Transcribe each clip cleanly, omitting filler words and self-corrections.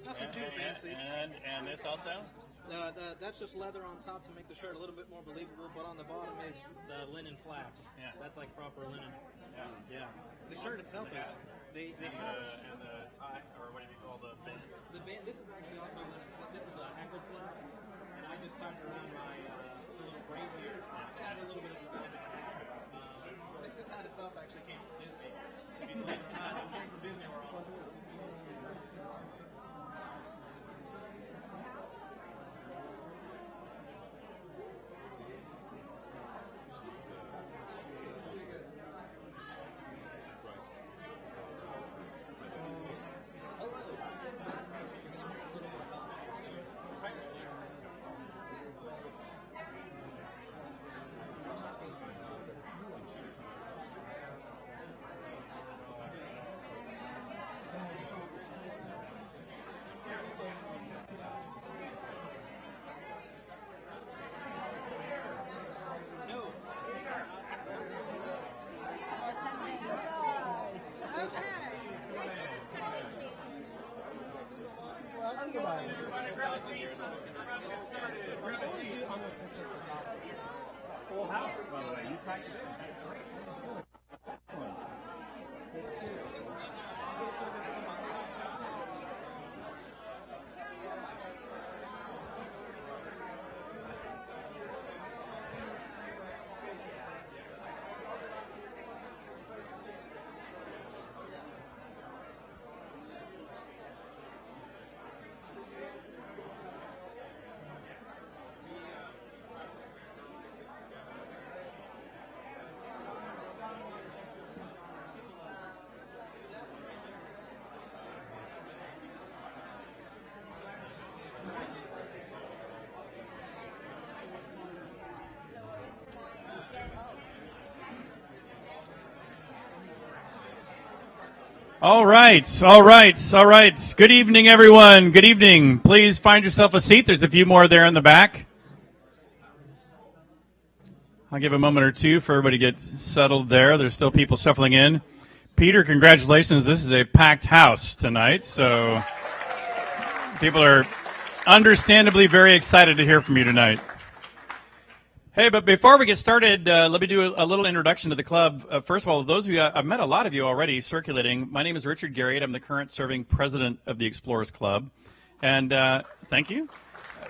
Nothing too fancy. And this also? That's just leather on top to make the shirt a little bit more believable, but on the bottom is the linen flax. Yeah. That's like proper linen. Yeah. The shirt itself is. They have and the tie, or what do you call the band? the band. This is actually also this is a hackled flax, and I just tied it around my little braid here to add a little bit of design. This hat itself actually came from Disney. If you believe it or not, it came from Disney World. Full house, by the way. You packed it in. All right. Good evening, everyone. Good evening. Please find yourself a seat. There's a few more there in the back. I'll give a moment or two for everybody to get settled there. There's still people shuffling in. Peter, congratulations. This is a packed house tonight, so people are understandably very excited to hear from you tonight. Hey, but before we get started, let me do a little introduction to the club. First of all, those of you, I've met a lot of you already circulating. My name is Richard Garriott. I'm the current serving president of the Explorers Club. And thank you.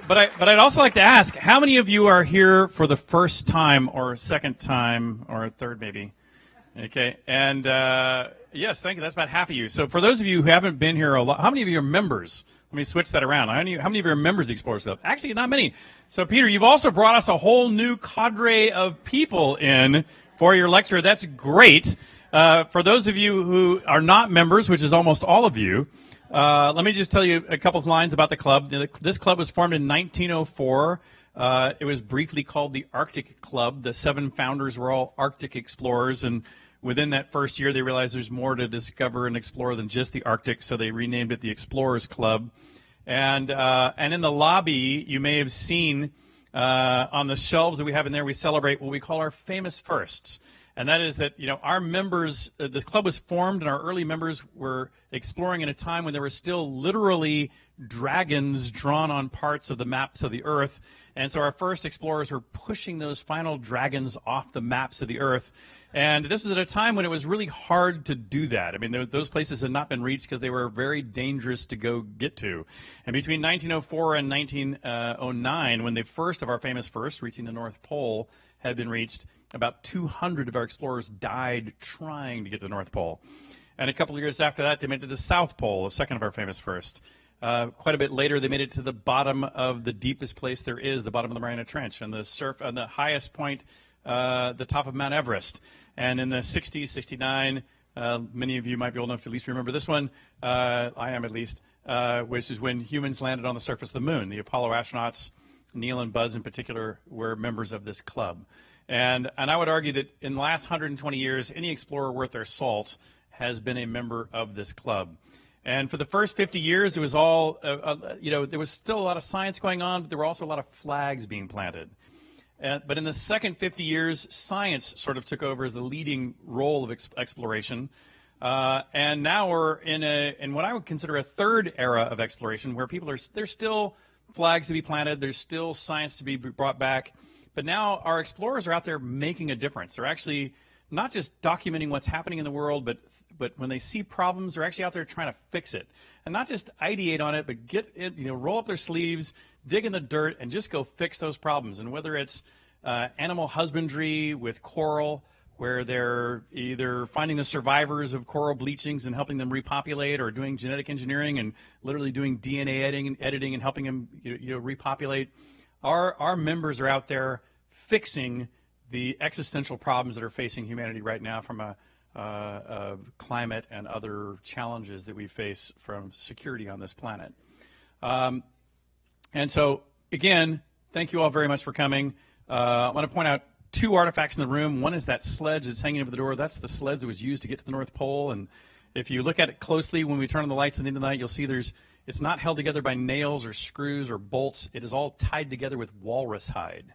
But I'd also like to ask, how many of you are here for the first time or second time or third maybe? Okay. And yes, thank you. That's about half of you. So for those of you who haven't been here a lot, how many of you are members? Let me switch that around. How many of you are members of the Explorers Club? Actually, not many. So, Peter, you've also brought us a whole new cadre of people in for your lecture. That's great. For those of you who are not members, which is almost all of you, let me just tell you a couple of lines about the club. This club was formed in 1904. It was briefly called the Arctic Club. The 7 founders were all Arctic explorers, and within that first year, they realized there's more to discover and explore than just the Arctic, so they renamed it the Explorers Club. And in the lobby, you may have seen on the shelves that we have in there, we celebrate what we call our famous firsts. And that is that, our members, this club was formed, and our early members were exploring in a time when there were still literally dragons drawn on parts of the maps of the Earth. And so our first explorers were pushing those final dragons off the maps of the Earth. And this was at a time when it was really hard to do that. I mean, those places had not been reached because they were very dangerous to go get to. And between 1904 and 1909, when the first of our famous firsts, reaching the North Pole, had been reached, about 200 of our explorers died trying to get to the North Pole. And a couple of years after that, they made it to the South Pole, the second of our famous firsts. Quite a bit later, they made it to the bottom of the deepest place there is, the bottom of the Mariana Trench, and on the highest point, the top of Mount Everest. And in the 60s, 69, many of you might be old enough to at least remember this one. I am at least, which is when humans landed on the surface of the moon. The Apollo astronauts, Neil and Buzz in particular, were members of this club. And I would argue that in the last 120 years, any explorer worth their salt has been a member of this club. And for the first 50 years, it was all, there was still a lot of science going on, but there were also a lot of flags being planted. But in the second 50 years, science sort of took over as the leading role of exploration. And now we're in what I would consider a third era of exploration, where there's still flags to be planted, there's still science to be brought back, but now our explorers are out there making a difference. They're actually not just documenting what's happening in the world, but when they see problems, they're actually out there trying to fix it. And not just ideate on it, but get it, roll up their sleeves, dig in the dirt, and just go fix those problems. And whether it's animal husbandry with coral, where they're either finding the survivors of coral bleachings and helping them repopulate, or doing genetic engineering and literally doing DNA editing and helping them repopulate. Our members are out there fixing the existential problems that are facing humanity right now from a climate and other challenges that we face from security on this planet. And so, again, thank you all very much for coming. I want to point out 2 artifacts in the room. One is that sledge that's hanging over the door. That's the sledge that was used to get to the North Pole. And if you look at it closely, when we turn on the lights at the end of the night, you'll see it's not held together by nails or screws or bolts. It is all tied together with walrus hide.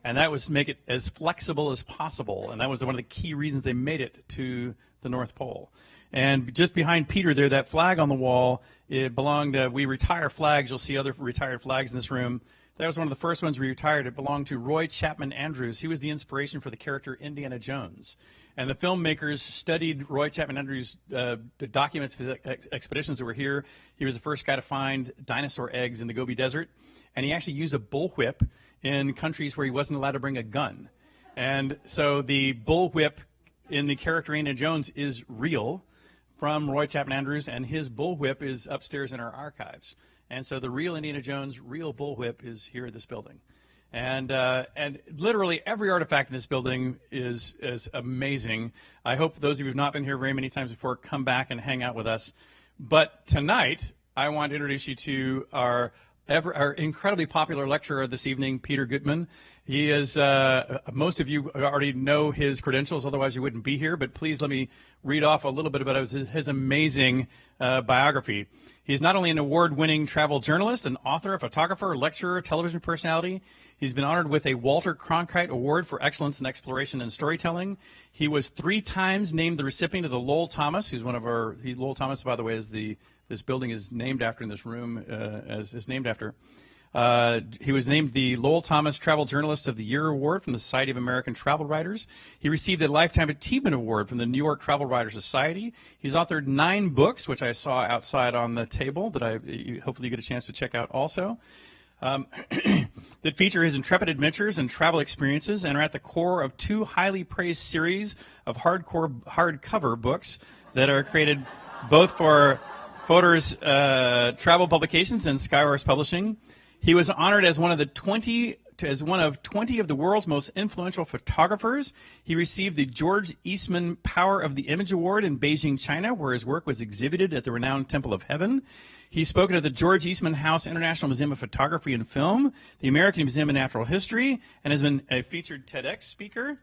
And that was to make it as flexible as possible. And that was one of the key reasons they made it to the North Pole. And just behind Peter there, that flag on the wall, it belonged to, we retire flags. You'll see other retired flags in this room. That was one of the first ones we retired. It belonged to Roy Chapman Andrews. He was the inspiration for the character Indiana Jones. And the filmmakers studied Roy Chapman Andrews' the documents of his expeditions that were here. He was the first guy to find dinosaur eggs in the Gobi Desert. And he actually used a bullwhip in countries where he wasn't allowed to bring a gun. And so the bullwhip in the character Indiana Jones is real from Roy Chapman Andrews, and his bullwhip is upstairs in our archives. And so the real Indiana Jones, real bullwhip is here in this building. And literally every artifact in this building is amazing. I hope those of you who have not been here very many times before come back and hang out with us. But tonight, I want to introduce you to our incredibly popular lecturer this evening, Peter Guttman. He is, most of you already know his credentials, otherwise you wouldn't be here, but please let me read off a little bit about his amazing biography. He's not only an award-winning travel journalist, an author, photographer, lecturer, television personality. He's been honored with a Walter Cronkite Award for Excellence in Exploration and Storytelling. He was 3 times named the recipient of the Lowell Thomas, who's one of our, Lowell Thomas, by the way, is this building is named after, in this room is named after. He was named the Lowell Thomas Travel Journalist of the Year Award from the Society of American Travel Writers. He received a Lifetime Achievement Award from the New York Travel Writers Society. He's authored 9 books, which I saw outside on the table that hopefully you get a chance to check out also, that feature his intrepid adventures and travel experiences and are at the core of 2 highly praised series of hardcover books that are created both for Fodor's travel publications and Skywars Publishing. He was honored as one of 20 of the world's most influential photographers. He received the George Eastman Power of the Image Award in Beijing, China, where his work was exhibited at the renowned Temple of Heaven. He's spoken at the George Eastman House International Museum of Photography and Film, the American Museum of Natural History, and has been a featured TEDx speaker.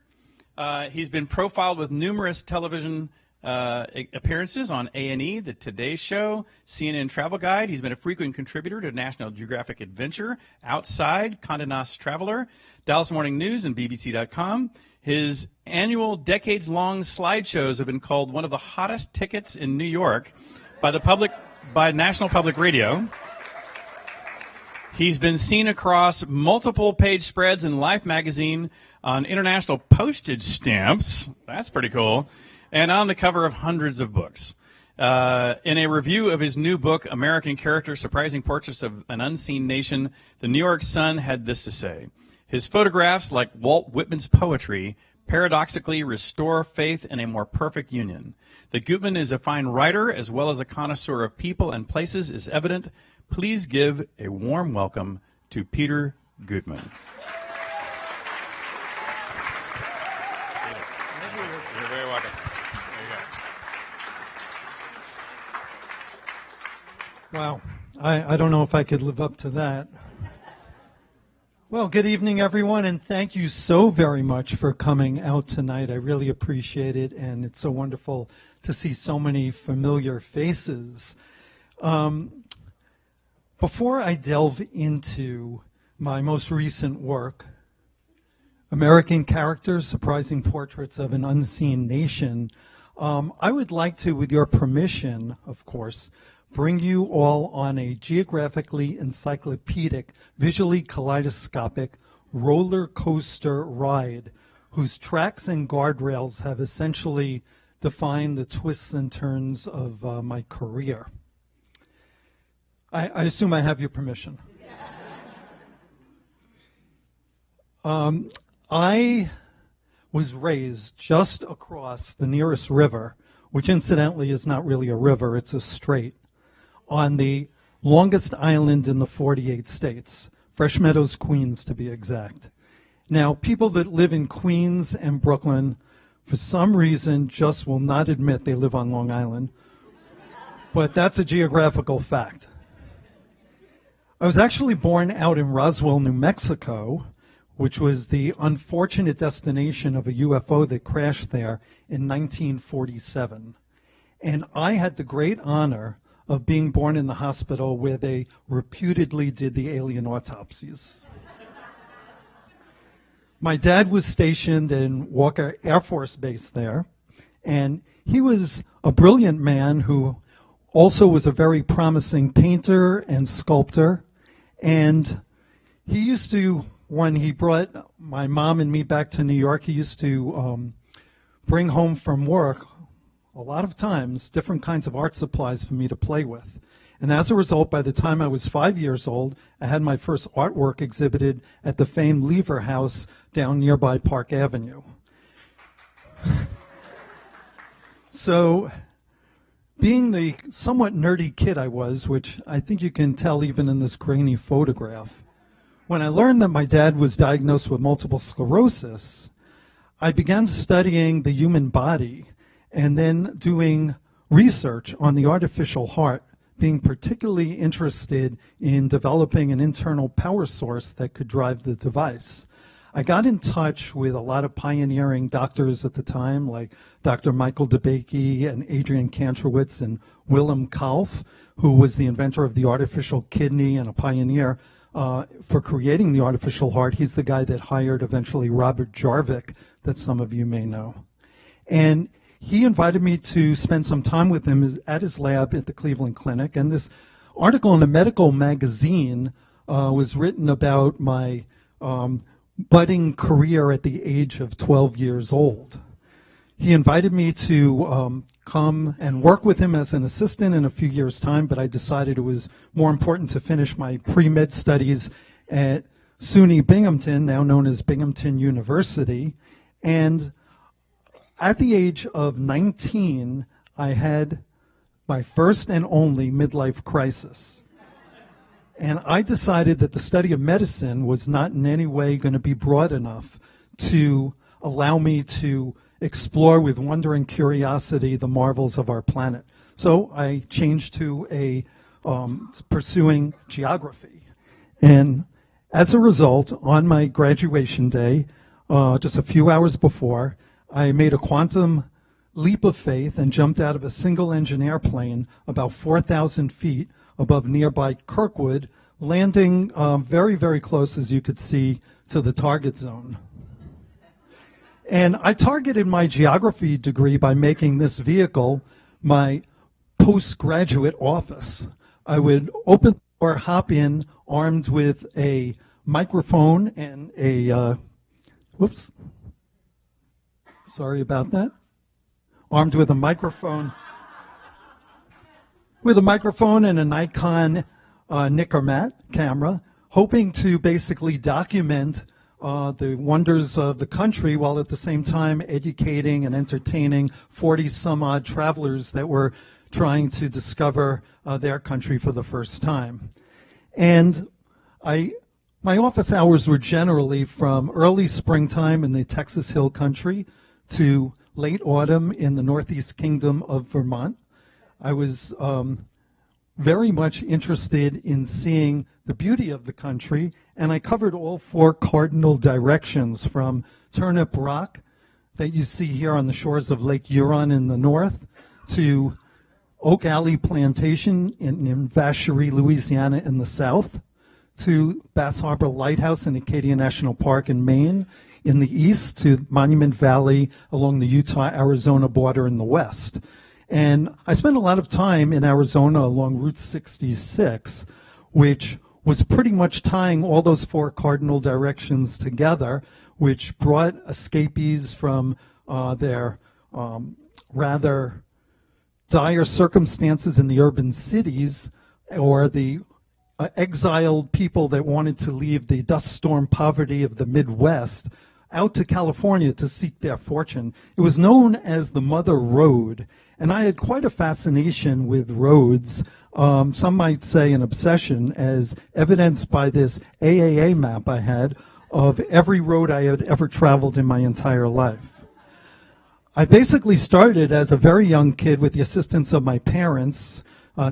He's been profiled with numerous television appearances on A&E, The Today Show, CNN Travel Guide. He's been a frequent contributor to National Geographic Adventure, Outside, Condé Nast Traveler, Dallas Morning News, and BBC.com. His annual decades-long slideshows have been called one of the hottest tickets in New York by National Public Radio. He's been seen across multiple page spreads in Life magazine, on international postage stamps. That's pretty cool. And on the cover of hundreds of books. In a review of his new book, American Character, Surprising Portraits of an Unseen Nation, the New York Sun had this to say: his photographs, like Walt Whitman's poetry, paradoxically restore faith in a more perfect union. That Guttman is a fine writer as well as a connoisseur of people and places is evident. Please give a warm welcome to Peter Guttman. You're very welcome. Wow, I don't know if I could live up to that. Well, good evening, everyone, and thank you so very much for coming out tonight. I really appreciate it, and it's so wonderful to see so many familiar faces. Before I delve into my most recent work, American Characters, Surprising Portraits of an Unseen Nation, I would like to, with your permission, of course, bring you all on a geographically encyclopedic, visually kaleidoscopic roller coaster ride whose tracks and guardrails have essentially defined the twists and turns of my career. I assume I have your permission. I was raised just across the nearest river, which incidentally is not really a river, it's a strait, on the longest island in the 48 states, Fresh Meadows, Queens to be exact. Now, people that live in Queens and Brooklyn, for some reason, just will not admit they live on Long Island, but that's a geographical fact. I was actually born out in Roswell, New Mexico, which was the unfortunate destination of a UFO that crashed there in 1947. And I had the great honor of being born in the hospital where they reputedly did the alien autopsies. My dad was stationed in Walker Air Force Base there, and he was a brilliant man who also was a very promising painter and sculptor. And he used to, when he brought my mom and me back to New York, he used to bring home from work, a lot of times, different kinds of art supplies for me to play with. And as a result, by the time I was 5 years old, I had my first artwork exhibited at the famed Lever House down nearby Park Avenue. So, being the somewhat nerdy kid I was, which I think you can tell even in this grainy photograph, when I learned that my dad was diagnosed with multiple sclerosis, I began studying the human body and then doing research on the artificial heart, being particularly interested in developing an internal power source that could drive the device. I got in touch with a lot of pioneering doctors at the time, like Dr. Michael DeBakey and Adrian Kantrowitz and Willem Kalf, who was the inventor of the artificial kidney and a pioneer for creating the artificial heart. He's the guy that hired eventually Robert Jarvik, that some of you may know. And he invited me to spend some time with him at his lab at the Cleveland Clinic. And this article in a medical magazine was written about my budding career at the age of 12 years old. He invited me to come and work with him as an assistant in a few years' time, but I decided it was more important to finish my pre-med studies at SUNY Binghamton, now known as Binghamton University. And at the age of 19, I had my first and only midlife crisis. And I decided that the study of medicine was not in any way going to be broad enough to allow me to explore with wonder and curiosity the marvels of our planet. So I changed to pursuing geography. And as a result, on my graduation day, just a few hours before, I made a quantum leap of faith and jumped out of a single-engine airplane about 4,000 feet above nearby Kirkwood, landing very, very close, as you could see, to the target zone. And I targeted my geography degree by making this vehicle my postgraduate office. I would open the door, hop in, armed with a microphone and a, whoops, sorry about that, armed with a microphone, and a Nikon Nikkormat camera, hoping to basically document the wonders of the country while at the same time educating and entertaining 40-some-odd travelers that were trying to discover their country for the first time. And my office hours were generally from early springtime in the Texas Hill Country to late autumn in the Northeast Kingdom of Vermont. I was very much interested in seeing the beauty of the country, and I covered all four cardinal directions from Turnip Rock that you see here on the shores of Lake Huron in the north to Oak Alley Plantation in Vacherie, Louisiana in the south, to Bass Harbor Lighthouse in Acadia National Park in Maine, in the east to Monument Valley along the Utah-Arizona border in the west. And I spent a lot of time in Arizona along Route 66, which was pretty much tying all those four cardinal directions together, which brought escapees from their rather dire circumstances in the urban cities, or the exiled people that wanted to leave the dust-storm poverty of the Midwest out to California to seek their fortune. It was known as the Mother Road, and I had quite a fascination with roads, some might say an obsession, as evidenced by this AAA map I had of every road I had ever traveled in my entire life. I basically started as a very young kid with the assistance of my parents,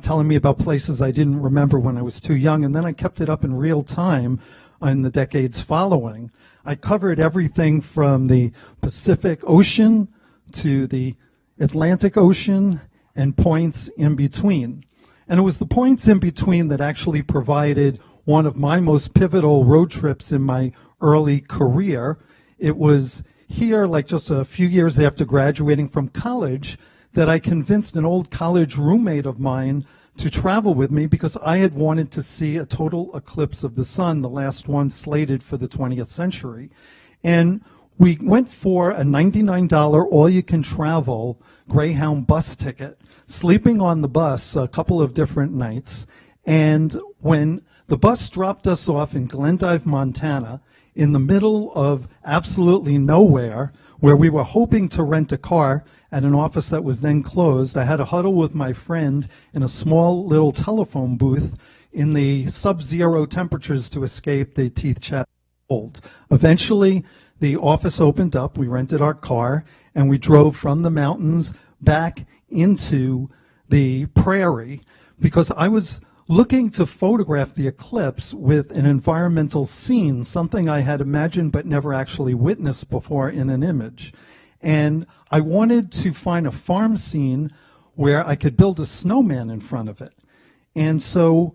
telling me about places I didn't remember when I was too young, and then I kept it up in real time in the decades following. I covered everything from the Pacific Ocean to the Atlantic Ocean and points in between. And it was the points in between that actually provided one of my most pivotal road trips in my early career. It was here, like just a few years after graduating from college, that I convinced an old college roommate of mine to travel with me because I had wanted to see a total eclipse of the sun, the last one slated for the 20th century. And we went for a $99 all-you-can-travel Greyhound bus ticket, sleeping on the bus a couple of different nights. And when the bus dropped us off in Glendive, Montana, in the middle of absolutely nowhere, where we were hoping to rent a car at an office that was then closed, I had a huddle with my friend in a small little telephone booth in the sub-zero temperatures to escape the teeth-chapped cold. Eventually, the office opened up, we rented our car, and we drove from the mountains back into the prairie because I was looking to photograph the eclipse with an environmental scene, something I had imagined but never actually witnessed before in an image. And I wanted to find a farm scene where I could build a snowman in front of it. And so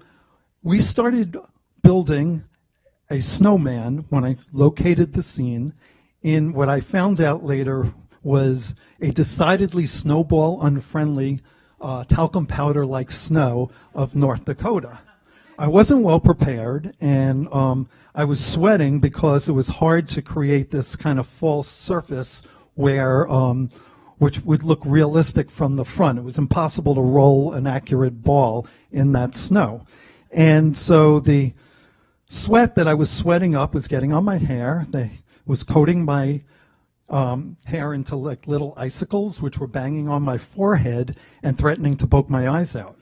we started building a snowman when I located the scene in what I found out later was a decidedly snowball unfriendly talcum powder like snow of North Dakota. I wasn't well prepared, and I was sweating because it was hard to create this kind of false surface where which would look realistic from the front. It was impossible to roll an accurate ball in that snow. And so the sweat that I was sweating up was getting on my hair. They was coating my hair into like little icicles, which were banging on my forehead and threatening to poke my eyes out.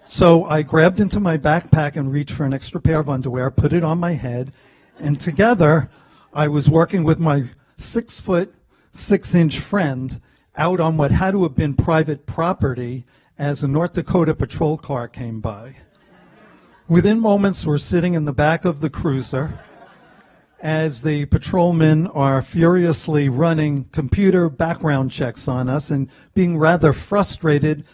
So I grabbed into my backpack and reached for an extra pair of underwear, put it on my head, and together I was working with my 6'6" friend out on what had to have been private property as a North Dakota patrol car came by. Within moments, we're sitting in the back of the cruiser as the patrolmen are furiously running computer background checks on us and being rather frustrated.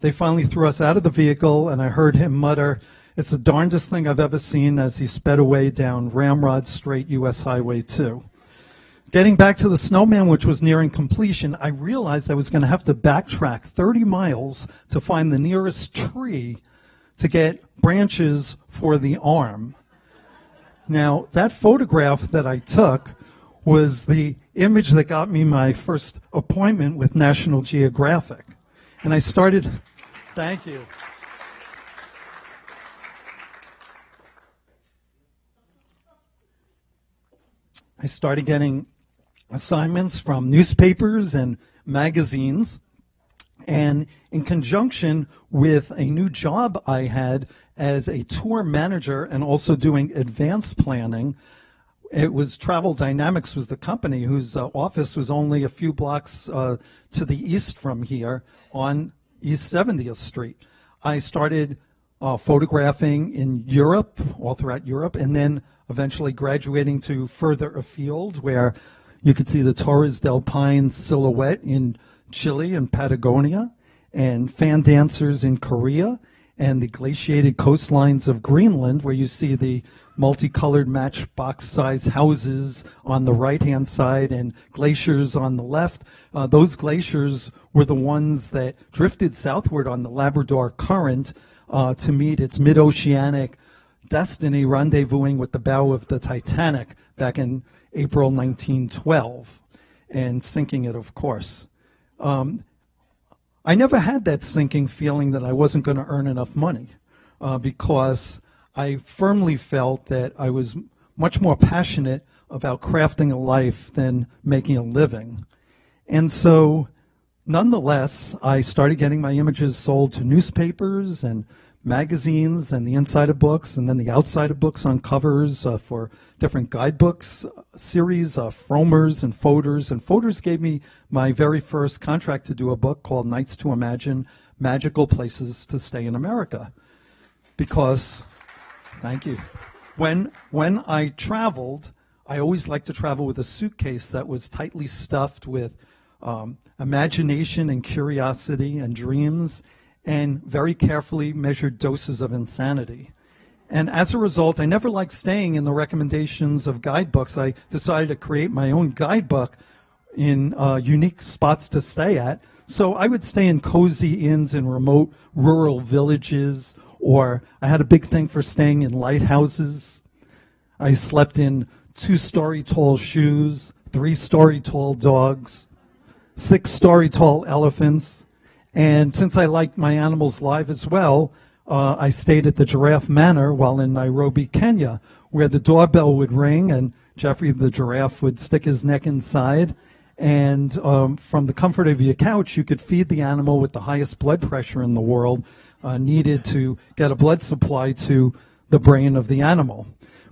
They finally threw us out of the vehicle, and I heard him mutter, "It's the darndest thing I've ever seen," as he sped away down Ramrod Strait, U.S. Highway 2. Getting back to the snowman, which was nearing completion, I realized I was going to have to backtrack 30 miles to find the nearest tree to get branches for the arm. Now, that photograph that I took was the image that got me my first appointment with National Geographic. And I started, thank you. I started getting assignments from newspapers and magazines. And in conjunction with a new job I had as a tour manager and also doing advanced planning, it was Travel Dynamics was the company whose office was only a few blocks to the east from here on East 70th Street. I started photographing in Europe, all throughout Europe, and then eventually graduating to further afield where you could see the Torres del Paine silhouette in Chile and Patagonia, and fan dancers in Korea, and the glaciated coastlines of Greenland, where you see the multicolored matchbox-sized houses on the right-hand side and glaciers on the left. Those glaciers were the ones that drifted southward on the Labrador Current to meet its mid-oceanic destiny, rendezvousing with the bow of the Titanic back in April 1912, and sinking it, of course. I never had that sinking feeling that I wasn't going to earn enough money because I firmly felt that I was much more passionate about crafting a life than making a living. And so, nonetheless, I started getting my images sold to newspapers and magazines and the inside of books and then the outside of books on covers for different guidebooks series, Fromers and Foders. And Foders gave me my very first contract to do a book called Nights to Imagine, Magical Places to Stay in America. Because, thank you, when I traveled, I always liked to travel with a suitcase that was tightly stuffed with imagination and curiosity and dreams, and very carefully measured doses of insanity. And as a result, I never liked staying in the recommendations of guidebooks. I decided to create my own guidebook in unique spots to stay at. So I would stay in cozy inns in remote rural villages, or I had a big thing for staying in lighthouses. I slept in 2-story tall shoes, 3-story tall dogs, 6-story tall elephants. And since I liked my animals live as well, I stayed at the Giraffe Manor while in Nairobi, Kenya, where the doorbell would ring and Jeffrey the giraffe would stick his neck inside. And from the comfort of your couch, you could feed the animal with the highest blood pressure in the world needed to get a blood supply to the brain of the animal.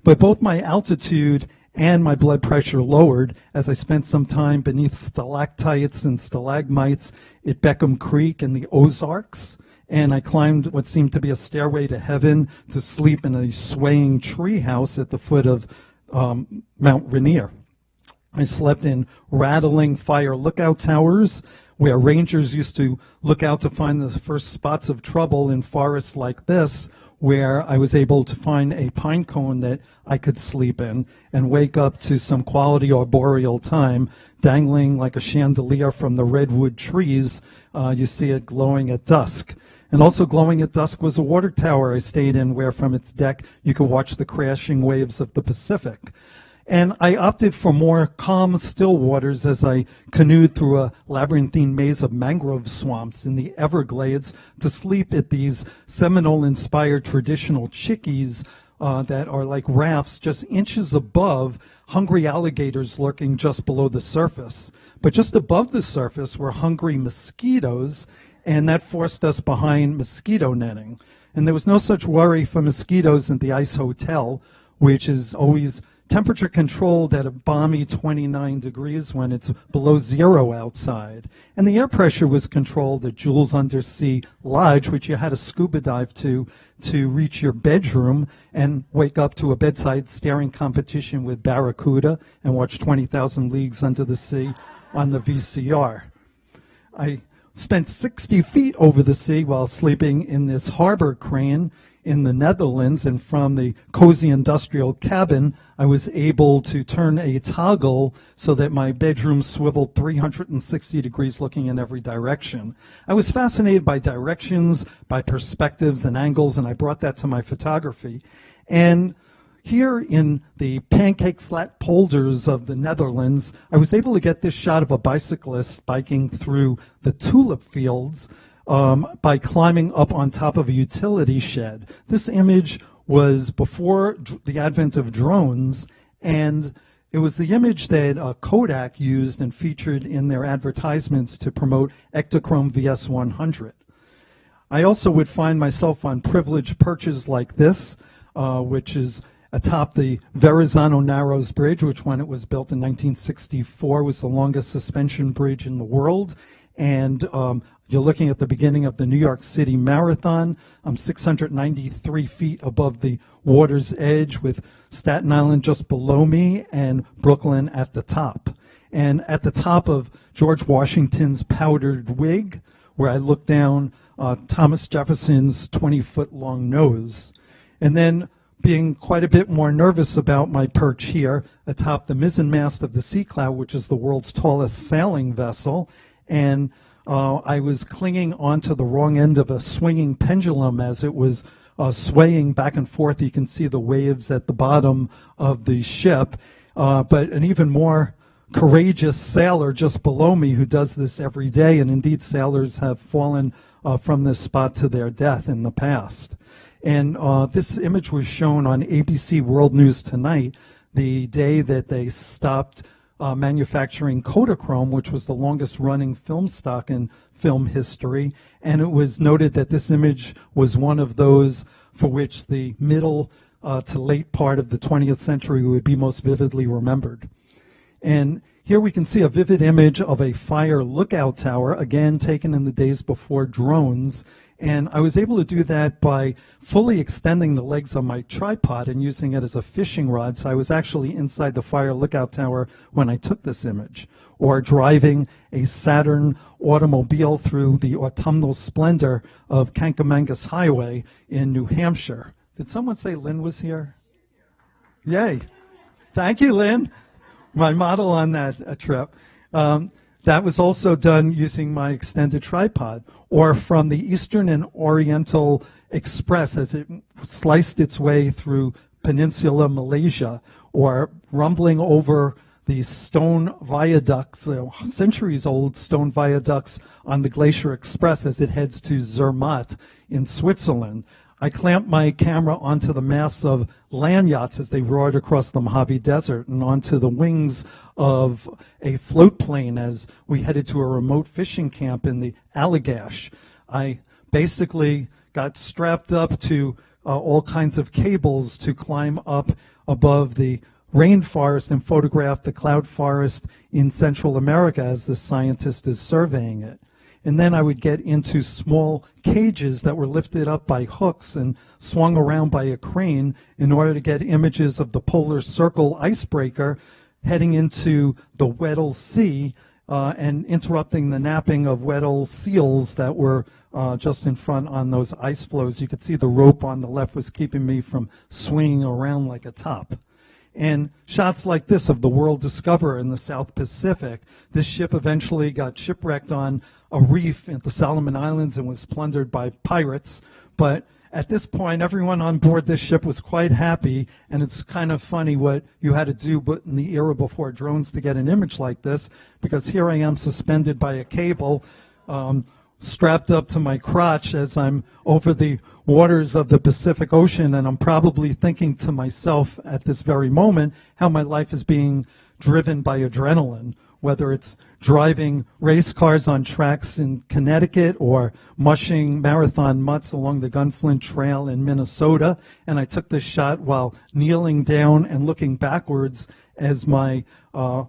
But both my altitude and my blood pressure lowered as I spent some time beneath stalactites and stalagmites at Beckham Creek in the Ozarks, and I climbed what seemed to be a stairway to heaven to sleep in a swaying tree house at the foot of Mount Rainier. I slept in rattling fire lookout towers where rangers used to look out to find the first spots of trouble in forests like this, where I was able to find a pine cone that I could sleep in and wake up to some quality arboreal time dangling like a chandelier from the redwood trees. You see it glowing at dusk. And also glowing at dusk was a water tower I stayed in where from its deck you could watch the crashing waves of the Pacific. And I opted for more calm, still waters as I canoed through a labyrinthine maze of mangrove swamps in the Everglades to sleep at these Seminole-inspired traditional chickees that are like rafts just inches above hungry alligators lurking just below the surface. But just above the surface were hungry mosquitoes, and that forced us behind mosquito netting. And there was no such worry for mosquitoes at the Ice Hotel, which is always temperature controlled at a balmy 29 degrees when it's below zero outside. And the air pressure was controlled at Jules Undersea Lodge, which you had to scuba dive to reach your bedroom and wake up to a bedside staring competition with Barracuda and watch 20,000 Leagues Under the Sea on the VCR. I spent 60 feet over the sea while sleeping in this harbor crane in the Netherlands, and from the cozy industrial cabin, I was able to turn a toggle so that my bedroom swiveled 360 degrees looking in every direction. I was fascinated by directions, by perspectives and angles, and I brought that to my photography. And here in the pancake flat polders of the Netherlands, I was able to get this shot of a bicyclist biking through the tulip fields by climbing up on top of a utility shed. This image was before the advent of drones, and it was the image that Kodak used and featured in their advertisements to promote Ektachrome VS100. I also would find myself on privileged perches like this, which is atop the Verrazano Narrows Bridge, which when it was built in 1964 was the longest suspension bridge in the world. And you're looking at the beginning of the New York City Marathon. I'm 693 feet above the water's edge with Staten Island just below me and Brooklyn at the top. And at the top of George Washington's powdered wig, where I look down Thomas Jefferson's 20-foot-long nose. And then being quite a bit more nervous about my perch here atop the mizzenmast of the Sea Cloud, which is the world's tallest sailing vessel, and I was clinging onto the wrong end of a swinging pendulum as it was swaying back and forth. You can see the waves at the bottom of the ship, but an even more courageous sailor just below me who does this every day, and indeed sailors have fallen from this spot to their death in the past. And this image was shown on ABC World News Tonight the day that they stopped manufacturing Kodachrome, which was the longest running film stock in film history. And it was noted that this image was one of those for which the middle to late part of the 20th century would be most vividly remembered. And here we can see a vivid image of a fire lookout tower, again taken in the days before drones. And I was able to do that by fully extending the legs of my tripod and using it as a fishing rod. So I was actually inside the fire lookout tower when I took this image. Or driving a Saturn automobile through the autumnal splendor of Kankamangas Highway in New Hampshire. Did someone say Lynn was here? Yay. Thank you, Lynn. My model on that trip. That was also done using my extended tripod, or from the Eastern and Oriental Express as it sliced its way through Peninsula Malaysia, or rumbling over the stone viaducts, centuries-old stone viaducts on the Glacier Express as it heads to Zermatt in Switzerland. I clamped my camera onto the masts of land yachts as they roared across the Mojave Desert and onto the wings of a float plane as we headed to a remote fishing camp in the Allagash. I basically got strapped up to all kinds of cables to climb up above the rainforest and photograph the cloud forest in Central America as the scientist is surveying it. And then I would get into small cages that were lifted up by hooks and swung around by a crane in order to get images of the polar circle icebreaker heading into the Weddell Sea and interrupting the napping of Weddell seals that were just in front on those ice floes. You could see the rope on the left was keeping me from swinging around like a top. And shots like this of the World Discoverer in the South Pacific. This ship eventually got shipwrecked on a reef at the Solomon Islands and was plundered by pirates. But at this point, everyone on board this ship was quite happy, and it's kind of funny what you had to do but in the era before drones to get an image like this, because here I am suspended by a cable, strapped up to my crotch as I'm over the waters of the Pacific Ocean, and I'm probably thinking to myself at this very moment how my life is being driven by adrenaline, whether it's driving race cars on tracks in Connecticut or mushing marathon mutts along the Gunflint Trail in Minnesota. And I took this shot while kneeling down and looking backwards as my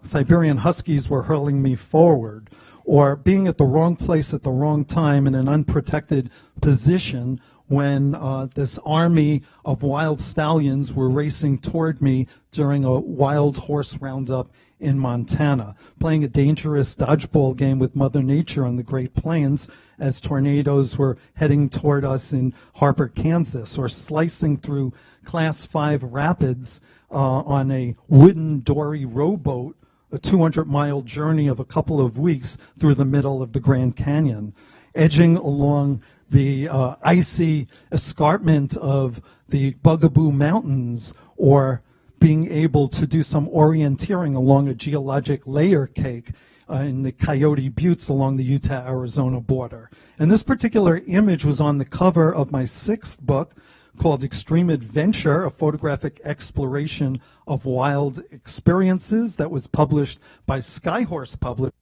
Siberian Huskies were hurling me forward, or being at the wrong place at the wrong time in an unprotected position when this army of wild stallions were racing toward me during a wild horse roundup in Montana, playing a dangerous dodgeball game with Mother Nature on the Great Plains as tornadoes were heading toward us in Harper, Kansas, or slicing through Class 5 rapids on a wooden dory rowboat, a 200-mile journey of a couple of weeks through the middle of the Grand Canyon, edging along the icy escarpment of the Bugaboo Mountains, or being able to do some orienteering along a geologic layer cake in the Coyote Buttes along the Utah-Arizona border. And this particular image was on the cover of my 6th book called Extreme Adventure, a photographic exploration of wild experiences, that was published by Skyhorse Publishing.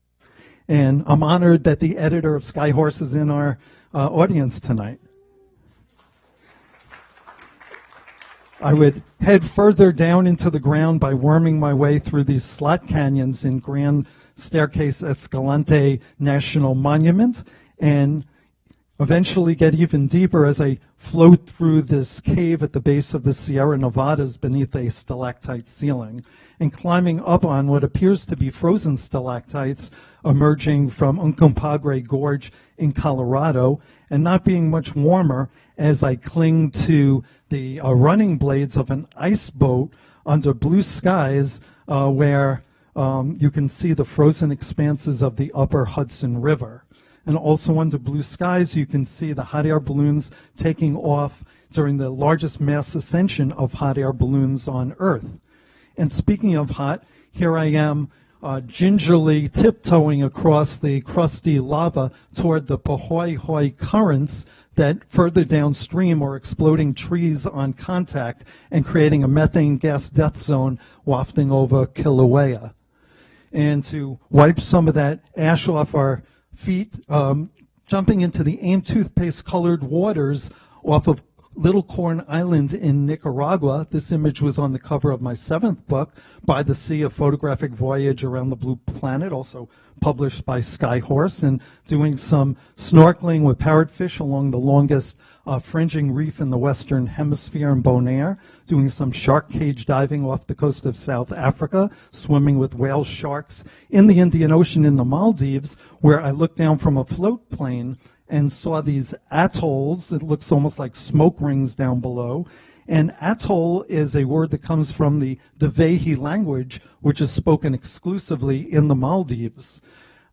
And I'm honored that the editor of Skyhorse is in our audience tonight. I would head further down into the ground by worming my way through these slot canyons in Grand Staircase Escalante National Monument, and eventually get even deeper as I float through this cave at the base of the Sierra Nevadas beneath a stalactite ceiling, and climbing up on what appears to be frozen stalactites emerging from Uncompahgre Gorge in Colorado, and not being much warmer as I cling to the running blades of an ice boat under blue skies where you can see the frozen expanses of the upper Hudson River. And also under blue skies, you can see the hot air balloons taking off during the largest mass ascension of hot air balloons on Earth. And speaking of hot, here I am gingerly tiptoeing across the crusty lava toward the Pahoehoe currents that further downstream are exploding trees on contact and creating a methane gas death zone wafting over Kilauea. And to wipe some of that ash off our feet, jumping into the AIM toothpaste-colored waters off of Little Corn Island in Nicaragua. This image was on the cover of my 7th book, By the Sea, A Photographic Voyage Around the Blue Planet, also published by Skyhorse, and doing some snorkeling with parrotfish along the longest fringing reef in the Western Hemisphere in Bonaire, doing some shark cage diving off the coast of South Africa, swimming with whale sharks in the Indian Ocean in the Maldives, where I looked down from a float plane and saw these atolls. It looks almost like smoke rings down below. And atoll is a word that comes from the Dhivehi language, which is spoken exclusively in the Maldives.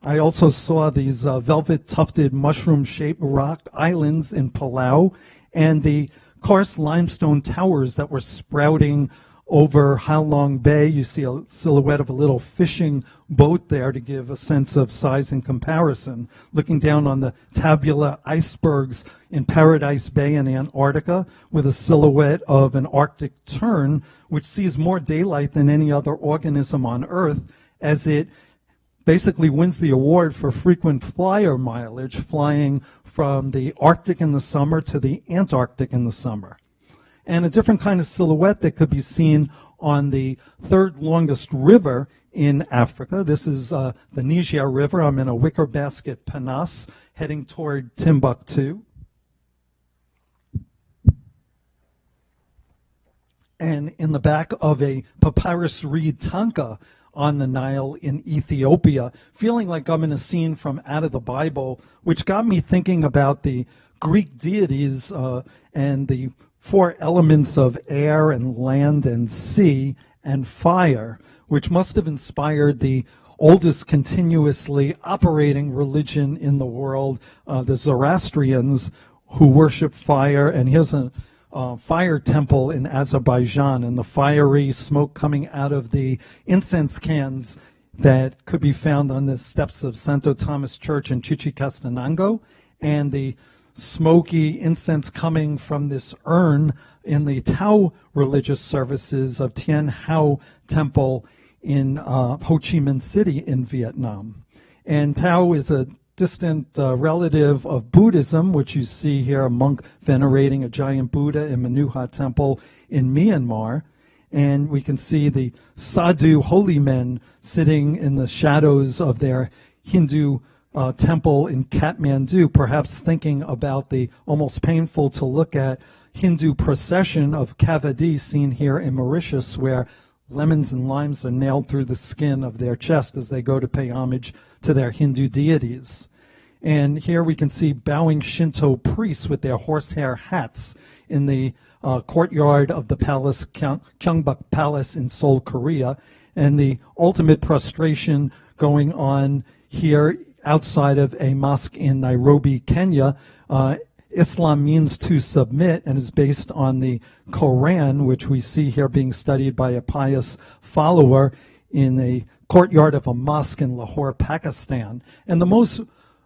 I also saw these velvet-tufted mushroom-shaped rock islands in Palau and the karst limestone towers that were sprouting over Halong Bay. You see a silhouette of a little fishing boat there to give a sense of size and comparison. Looking down on the tabular icebergs in Paradise Bay in Antarctica with a silhouette of an Arctic tern, which sees more daylight than any other organism on Earth, as it basically wins the award for frequent flyer mileage, flying from the Arctic in the summer to the Antarctic in the summer. And a different kind of silhouette that could be seen on the third longest river in Africa. This is the Niger River. I'm in a wicker basket pinnace heading toward Timbuktu. And in the back of a papyrus reed tanka on the Nile in Ethiopia, feeling like I'm in a scene from Out of the Bible, which got me thinking about the Greek deities and the 4 elements of air and land and sea and fire, which must have inspired the oldest continuously operating religion in the world, the Zoroastrians, who worship fire. And here's a fire temple in Azerbaijan, and the fiery smoke coming out of the incense cans that could be found on the steps of Santo Thomas Church in Chichicastenango, and the smoky incense coming from this urn in the Tao religious services of Tien Hau Temple in Ho Chi Minh City in Vietnam. And Tao is a distant relative of Buddhism, which you see here, a monk venerating a giant Buddha in Manuha Temple in Myanmar. And we can see the sadhu holy men sitting in the shadows of their Hindu temple in Kathmandu, perhaps thinking about the almost painful to look at Hindu procession of Kavadi seen here in Mauritius, where lemons and limes are nailed through the skin of their chest as they go to pay homage to their Hindu deities. And here we can see bowing Shinto priests with their horsehair hats in the courtyard of the palace, Gyeongbuk Palace in Seoul, Korea, and the ultimate prostration going on here outside of a mosque in Nairobi, Kenya. Islam means to submit and is based on the Quran, which we see here being studied by a pious follower in the courtyard of a mosque in Lahore, Pakistan. And the most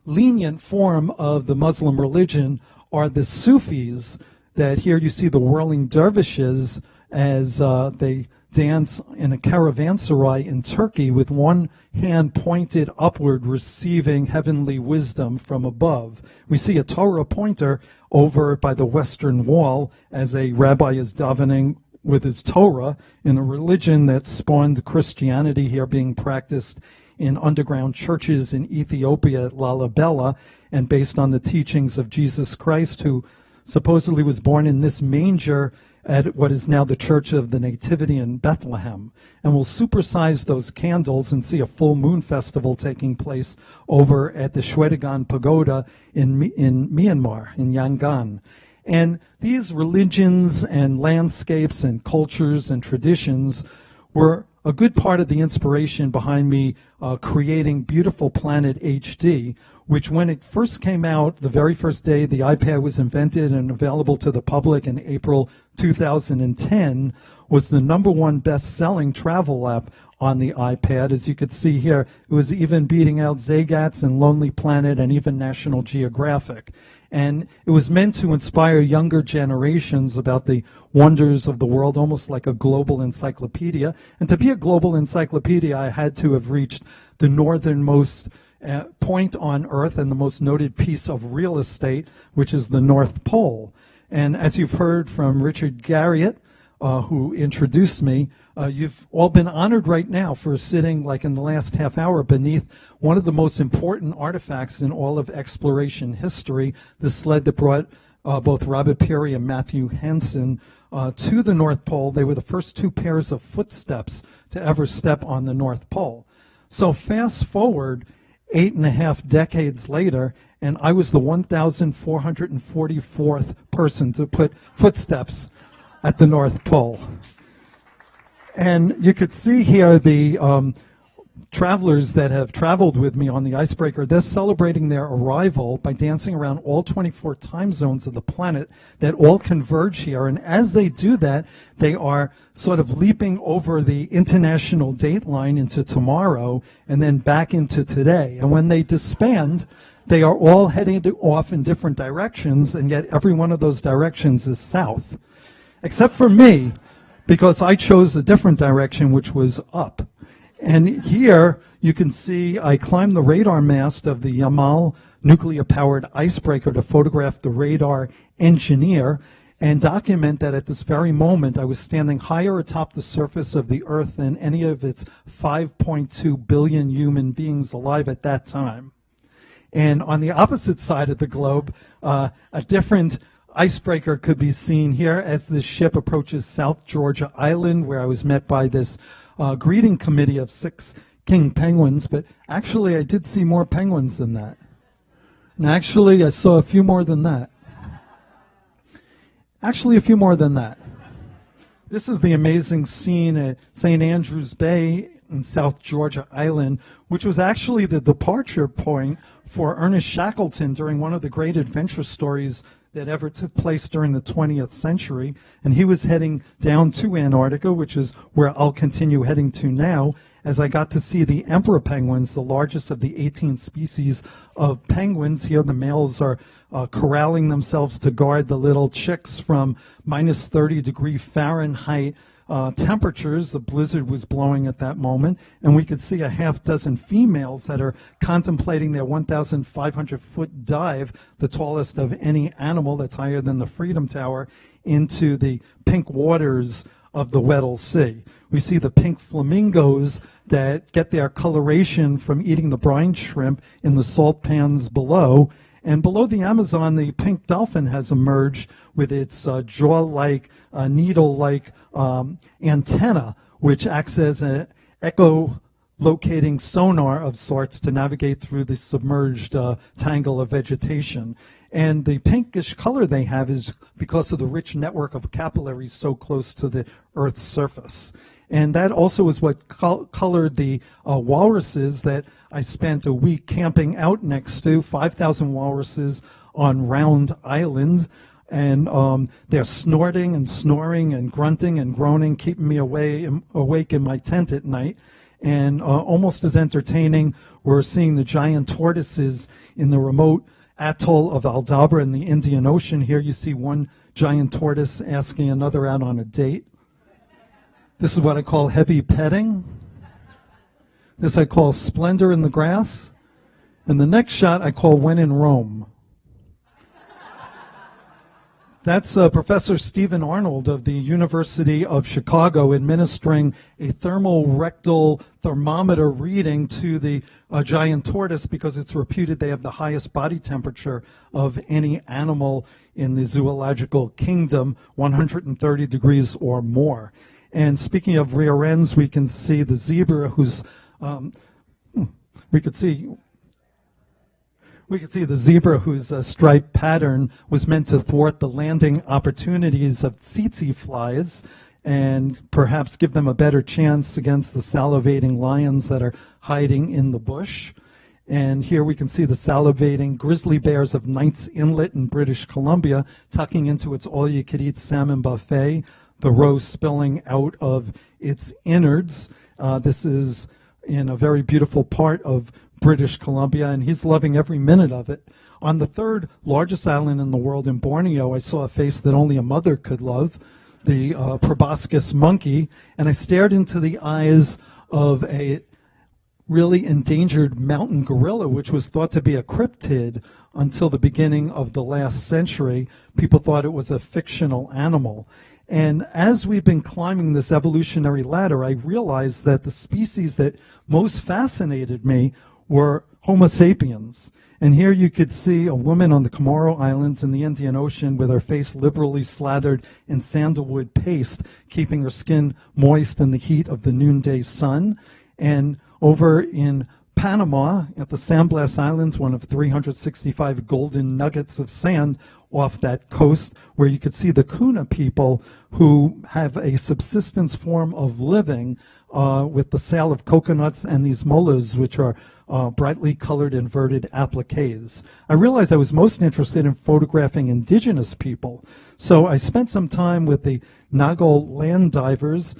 lenient form of the Muslim religion are the Sufis, that here you see the whirling dervishes as they dance in a caravanserai in Turkey with one hand pointed upward, receiving heavenly wisdom from above. We see a Torah pointer over by the Western Wall as a rabbi is davening with his Torah in a religion that spawned Christianity here being practiced in underground churches in Ethiopia at Lalibela, and based on the teachings of Jesus Christ, who supposedly was born in this manger at what is now the Church of the Nativity in Bethlehem. And we'll supersize those candles and see a full moon festival taking place over at the Shwedagon Pagoda in Myanmar, in Yangon. And these religions and landscapes and cultures and traditions were a good part of the inspiration behind me creating Beautiful Planet HD, which when it first came out, the very first day the iPad was invented and available to the public in April 2010, was the #1 best-selling travel app on the iPad. As you could see here, it was even beating out Zagat's and Lonely Planet and even National Geographic. And it was meant to inspire younger generations about the wonders of the world, almost like a global encyclopedia. And to be a global encyclopedia, I had to have reached the northernmost point on Earth and the most noted piece of real estate, which is the North Pole. And as you've heard from Richard Garriott, who introduced me, you've all been honored right now for sitting, like in the last half hour, beneath one of the most important artifacts in all of exploration history, the sled that brought both Robert Peary and Matthew Henson to the North Pole. They were the first 2 pairs of footsteps to ever step on the North Pole. So fast forward 8.5 decades later, and I was the 1,444th person to put footsteps at the North Pole. And you could see here the travelers that have traveled with me on the icebreaker. They're celebrating their arrival by dancing around all 24 time zones of the planet that all converge here. And as they do that, they are sort of leaping over the international date line into tomorrow and then back into today. And when they disband, they are all heading off in different directions, and yet every one of those directions is south. Except for me, because I chose a different direction, which was up. And here you can see I climbed the radar mast of the Yamal nuclear-powered icebreaker to photograph the radar engineer and document that at this very moment I was standing higher atop the surface of the Earth than any of its 5.2 billion human beings alive at that time. And on the opposite side of the globe, a different icebreaker could be seen here as this ship approaches South Georgia Island, where I was met by this greeting committee of 6 king penguins. But actually, I did see more penguins than that. And actually, I saw a few more than that. Actually, a few more than that. This is the amazing scene at St. Andrews Bay in South Georgia Island, which was actually the departure point for Ernest Shackleton during one of the great adventure stories that ever took place during the 20th century. And he was heading down to Antarctica, which is where I'll continue heading to now, as I got to see the emperor penguins, the largest of the 18 species of penguins. Here the males are corralling themselves to guard the little chicks from minus 30 Fahrenheit temperatures. The blizzard was blowing at that moment, and we could see a half dozen females that are contemplating their 1,500-foot dive, the tallest of any animal that's higher than the Freedom Tower, into the pink waters of the Weddell Sea. We see the pink flamingos that get their coloration from eating the brine shrimp in the salt pans below. And below the Amazon, the pink dolphin has emerged with its jaw-like, needle-like antenna, which acts as an echolocating sonar of sorts to navigate through the submerged tangle of vegetation. And the pinkish color they have is because of the rich network of capillaries so close to the Earth's surface. And that also is what colored the walruses that I spent a week camping out next to, 5,000 walruses on Round Island. And they're snorting and snoring and grunting and groaning, keeping me awake in my tent at night. And almost as entertaining, we're seeing the giant tortoises in the remote atoll of Aldabra in the Indian Ocean. Here you see one giant tortoise asking another out on a date. This is what I call heavy petting. This I call splendor in the grass. And the next shot I call when in Rome. That's Professor Stephen Arnold of the University of Chicago administering a thermal rectal thermometer reading to the giant tortoise because it's reputed they have the highest body temperature of any animal in the zoological kingdom, 130 degrees or more. And speaking of rear ends, we can see the zebra who's, we could see the zebra whose striped pattern was meant to thwart the landing opportunities of tsetse flies and perhaps give them a better chance against the salivating lions that are hiding in the bush. And here we can see the salivating grizzly bears of Knights Inlet in British Columbia tucking into its all-you-could-eat salmon buffet, the roe spilling out of its innards. This is in a very beautiful part of British Columbia, and he's loving every minute of it. On the third largest island in the world, in Borneo, I saw a face that only a mother could love, the proboscis monkey, and I stared into the eyes of a really endangered mountain gorilla, which was thought to be a cryptid until the beginning of the last century. People thought it was a fictional animal. And as we've been climbing this evolutionary ladder, I realized that the species that most fascinated me were Homo sapiens. And here you could see a woman on the Comoro Islands in the Indian Ocean with her face liberally slathered in sandalwood paste, keeping her skin moist in the heat of the noonday sun. And over in Panama, at the San Blas Islands, one of 365 golden nuggets of sand off that coast, where you could see the Kuna people who have a subsistence form of living with the sale of coconuts and these mullahs, which are brightly colored inverted appliques. I realized I was most interested in photographing indigenous people. So I spent some time with the Nago land divers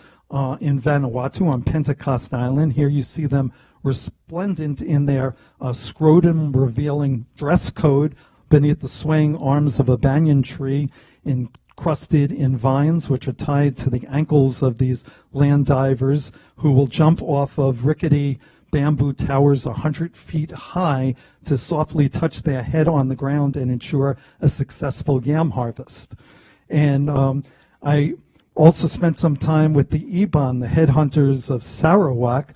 in Vanuatu on Pentecost Island. Here you see them resplendent in their scrotum-revealing dress code beneath the swaying arms of a banyan tree, encrusted in vines, which are tied to the ankles of these land divers who will jump off of rickety bamboo towers 100 feet high to softly touch their head on the ground and ensure a successful yam harvest. And I also spent some time with the Iban, the headhunters of Sarawak,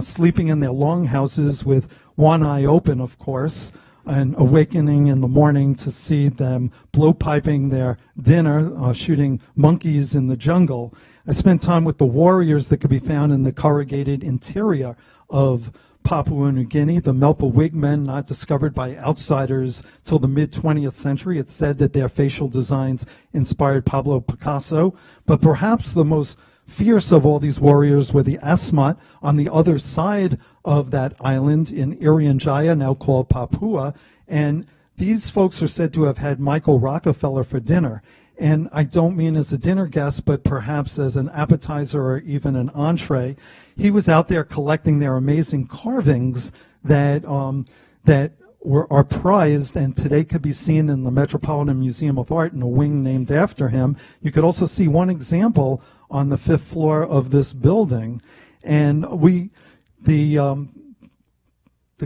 sleeping in their longhouses with one eye open, of course, and awakening in the morning to see them blowpiping their dinner, shooting monkeys in the jungle. I spent time with the warriors that could be found in the corrugated interior of Papua New Guinea, the Melpa Wigmen, not discovered by outsiders till the mid-20th century. It's said that their facial designs inspired Pablo Picasso, but perhaps the most fierce of all these warriors were the Asmat on the other side of that island in Irian Jaya, now called Papua, and these folks are said to have had Michael Rockefeller for dinner. And I don't mean as a dinner guest, but perhaps as an appetizer or even an entree. He was out there collecting their amazing carvings that are prized and today could be seen in the Metropolitan Museum of Art in a wing named after him. You could also see one example on the 5th floor of this building. And the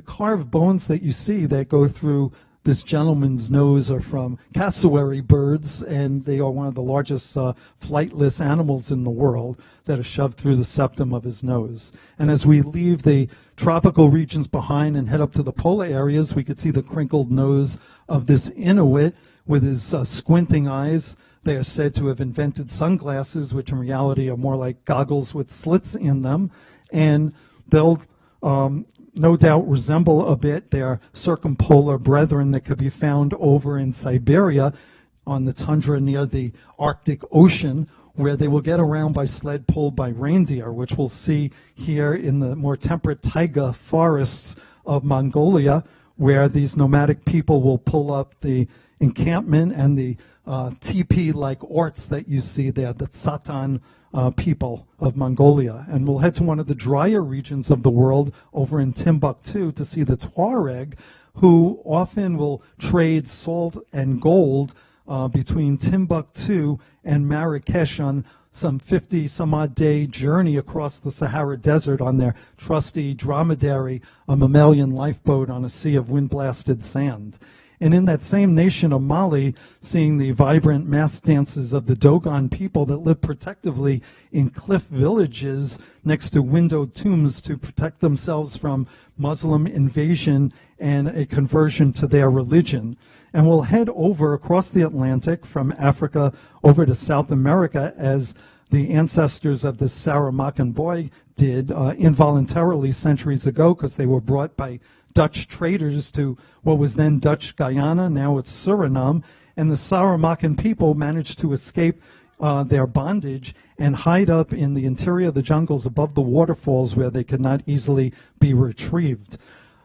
carved bones that you see that go through this gentleman's nose are from cassowary birds, and they are one of the largest flightless animals in the world that are shoved through the septum of his nose. And as we leave the tropical regions behind and head up to the polar areas, we could see the crinkled nose of this Inuit with his squinting eyes. They are said to have invented sunglasses, which in reality are more like goggles with slits in them. And they'll no doubt resemble a bit their circumpolar brethren that could be found over in Siberia on the tundra near the Arctic Ocean, where they will get around by sled pulled by reindeer, which we'll see here in the more temperate taiga forests of Mongolia, where these nomadic people will pull up the encampment and the teepee-like orts that you see there, the Tsatan people of Mongolia. And we'll head to one of the drier regions of the world over in Timbuktu to see the Tuareg, who often will trade salt and gold between Timbuktu and Marrakesh on some 50-some-odd day journey across the Sahara Desert on their trusty dromedary, a mammalian lifeboat on a sea of wind-blasted sand. And in that same nation of Mali, seeing the vibrant mass dances of the Dogon people that live protectively in cliff villages next to windowed tombs to protect themselves from Muslim invasion and a conversion to their religion. And we'll head over across the Atlantic from Africa over to South America as the ancestors of the Saramaccan boy did involuntarily centuries ago, because they were brought by Dutch traders to what was then Dutch Guyana, now it's Suriname, and the Saramaccan people managed to escape their bondage and hide up in the interior of the jungles above the waterfalls where they could not easily be retrieved.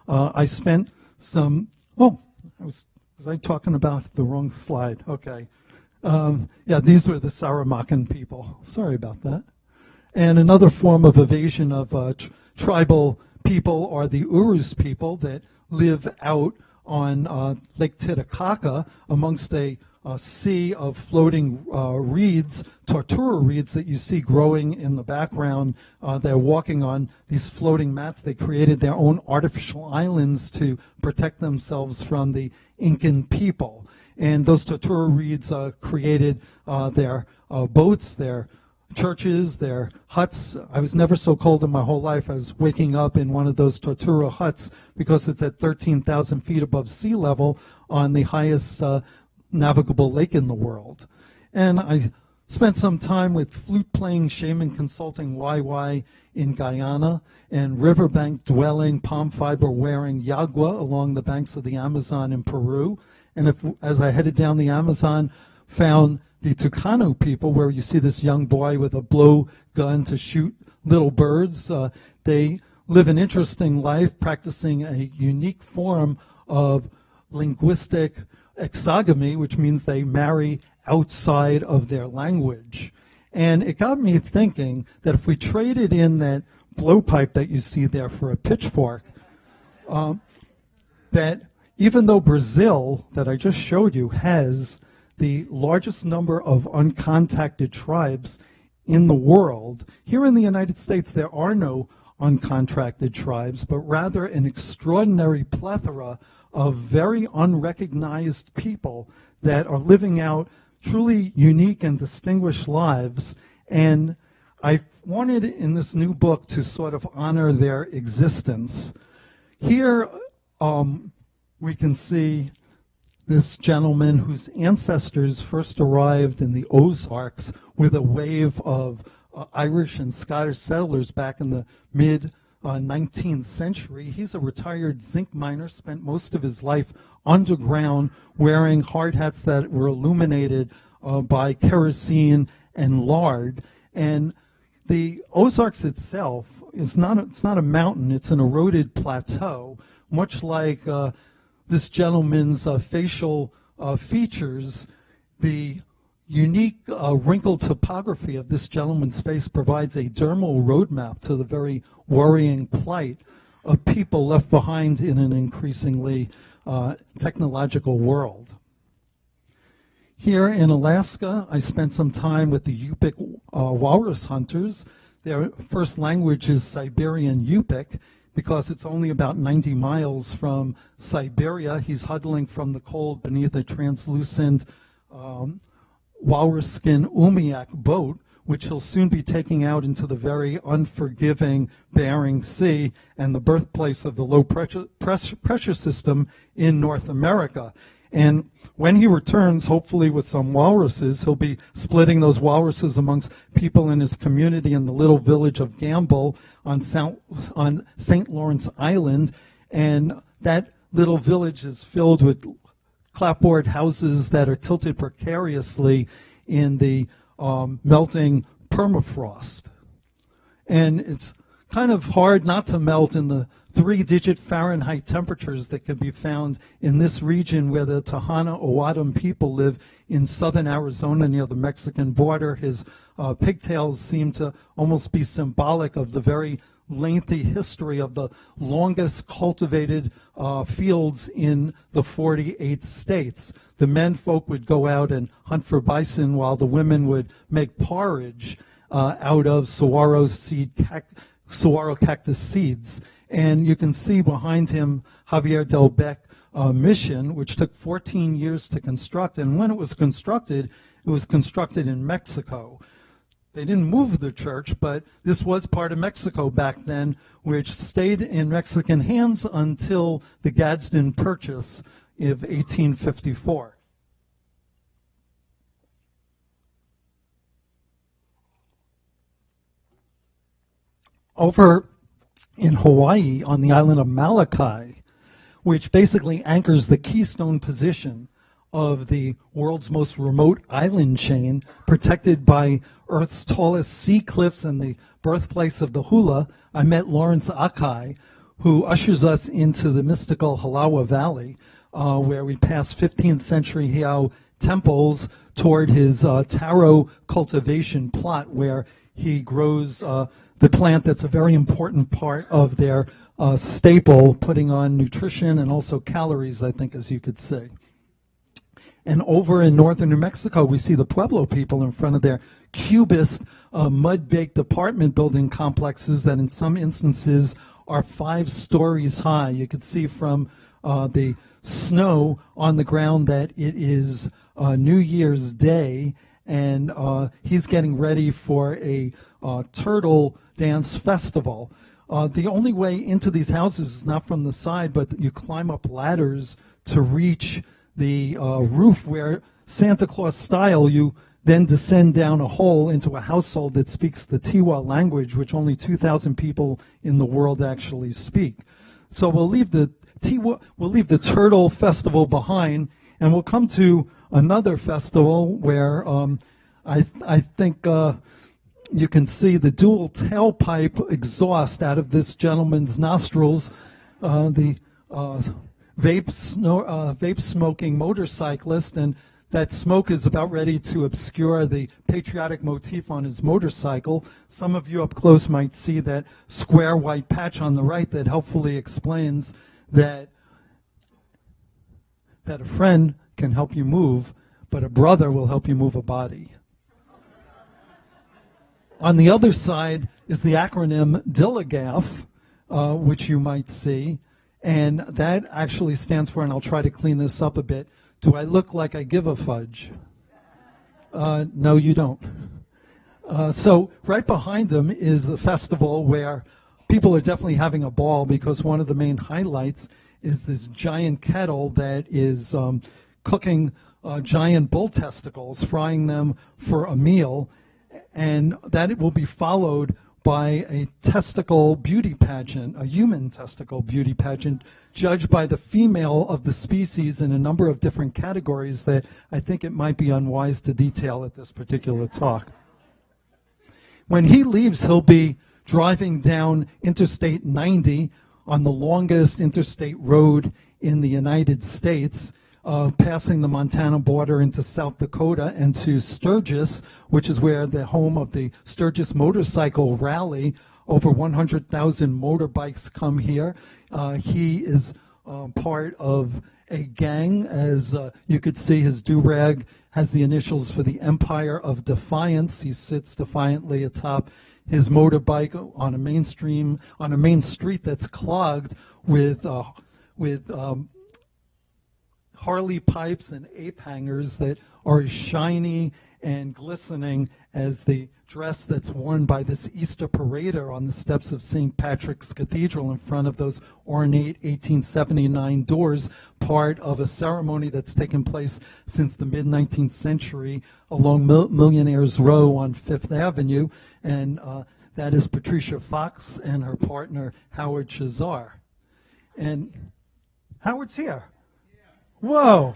I spent some, was I talking about the wrong slide? Okay. Yeah, these were the Saramaccan people. Sorry about that. And another form of evasion of tribal people are the Urus people that live out on Lake Titicaca amongst a sea of floating reeds, tortura reeds that you see growing in the background. They're walking on these floating mats. They created their own artificial islands to protect themselves from the Incan people. And those tortura reeds created their boats, their churches, their huts. I was never so cold in my whole life as waking up in one of those tortura huts, because it's at 13,000 feet above sea level on the highest navigable lake in the world. And I spent some time with flute-playing shaman consulting YY in Guyana and riverbank dwelling, palm fiber wearing Yagua along the banks of the Amazon in Peru. And as I headed down the Amazon, found the Tucano people, where you see this young boy with a blow gun to shoot little birds. They live an interesting life, practicing a unique form of linguistic exogamy, which means they marry outside of their language. And it got me thinking that if we traded in that blowpipe that you see there for a pitchfork, that even though Brazil, that I just showed you, has the largest number of uncontacted tribes in the world, here in the United States there are no uncontracted tribes, but rather an extraordinary plethora of very unrecognized people that are living out truly unique and distinguished lives. And I wanted in this new book to sort of honor their existence. Here we can see this gentleman whose ancestors first arrived in the Ozarks with a wave of Irish and Scottish settlers back in the mid-19th century. He's a retired zinc miner, spent most of his life underground wearing hard hats that were illuminated by kerosene and lard. And the Ozarks itself is not a mountain, it's an eroded plateau, much like this gentleman's facial features. The unique wrinkled topography of this gentleman's face provides a dermal roadmap to the very worrying plight of people left behind in an increasingly technological world. Here in Alaska, I spent some time with the Yupik walrus hunters. Their first language is Siberian Yupik, because it's only about 90 miles from Siberia. He's huddling from the cold beneath a translucent walrus skin Umiak boat, which he'll soon be taking out into the very unforgiving Bering Sea and the birthplace of the low pressure system in North America. And when he returns, hopefully with some walruses, he'll be splitting those walruses amongst people in his community in the little village of Gamble on St. Lawrence Island. And that little village is filled with clapboard houses that are tilted precariously in the melting permafrost. And it's kind of hard not to melt in the 3-digit Fahrenheit temperatures that can be found in this region where the Tohono O'odham people live in southern Arizona near the Mexican border. His pigtails seem to almost be symbolic of the very lengthy history of the longest cultivated fields in the 48 states. The men folk would go out and hunt for bison while the women would make porridge out of saguaro cactus seeds. And you can see behind him Javier Del Bec mission, which took 14 years to construct. And when it was constructed in Mexico. They didn't move the church, but this was part of Mexico back then, which stayed in Mexican hands until the Gadsden Purchase of 1854. Over in Hawaii, on the island of Molokai, which basically anchors the keystone position of the world's most remote island chain, protected by Earth's tallest sea cliffs and the birthplace of the hula, I met Lawrence Akai, who ushers us into the mystical Halawa Valley, where we pass 15th century Heiau temples toward his taro cultivation plot, where he grows the plant that's a very important part of their staple, putting on nutrition and also calories, I think, as you could see. And over in northern New Mexico, we see the Pueblo people in front of their cubist, mud-baked apartment building complexes that in some instances are 5 stories high. You could see from the snow on the ground that it is New Year's Day, and he's getting ready for a turtle dance festival. The only way into these houses is not from the side, but you climb up ladders to reach the roof, where Santa Claus style you then descend down a hole into a household that speaks the Tiwa language, which only 2,000 people in the world actually speak. So we'll leave the Turtle Festival behind, and we'll come to another festival where I think you can see the dual tailpipe exhaust out of this gentleman's nostrils. The vape smoking motorcyclist, and that smoke is about ready to obscure the patriotic motif on his motorcycle. Some of you up close might see that square white patch on the right that helpfully explains that a friend can help you move, but a brother will help you move a body. On the other side is the acronym DILIGAF, which you might see. And that actually stands for, and I'll try to clean this up a bit, do I look like I give a fudge? No, you don't. So right behind them is a festival where people are definitely having a ball, because one of the main highlights is this giant kettle that is cooking giant bull testicles, frying them for a meal, and that it will be followed by a testicle beauty pageant, a human testicle beauty pageant, judged by the female of the species in a number of different categories that I think it might be unwise to detail at this particular talk. When he leaves, he'll be driving down Interstate 90 on the longest interstate road in the United States, passing the Montana border into South Dakota and to Sturgis, which is where the home of the Sturgis Motorcycle Rally. Over 100,000 motorbikes come here. He is part of a gang, as you could see his do-rag has the initials for the Empire of Defiance. He sits defiantly atop his motorbike on a main street that's clogged with Harley pipes and ape hangers that are as shiny and glistening as the dress that's worn by this Easter parader on the steps of St. Patrick's Cathedral in front of those ornate 1879 doors, part of a ceremony that's taken place since the mid-19th century along Millionaires Row on Fifth Avenue, and that is Patricia Fox and her partner Howard Chazar. And Howard's here. Whoa.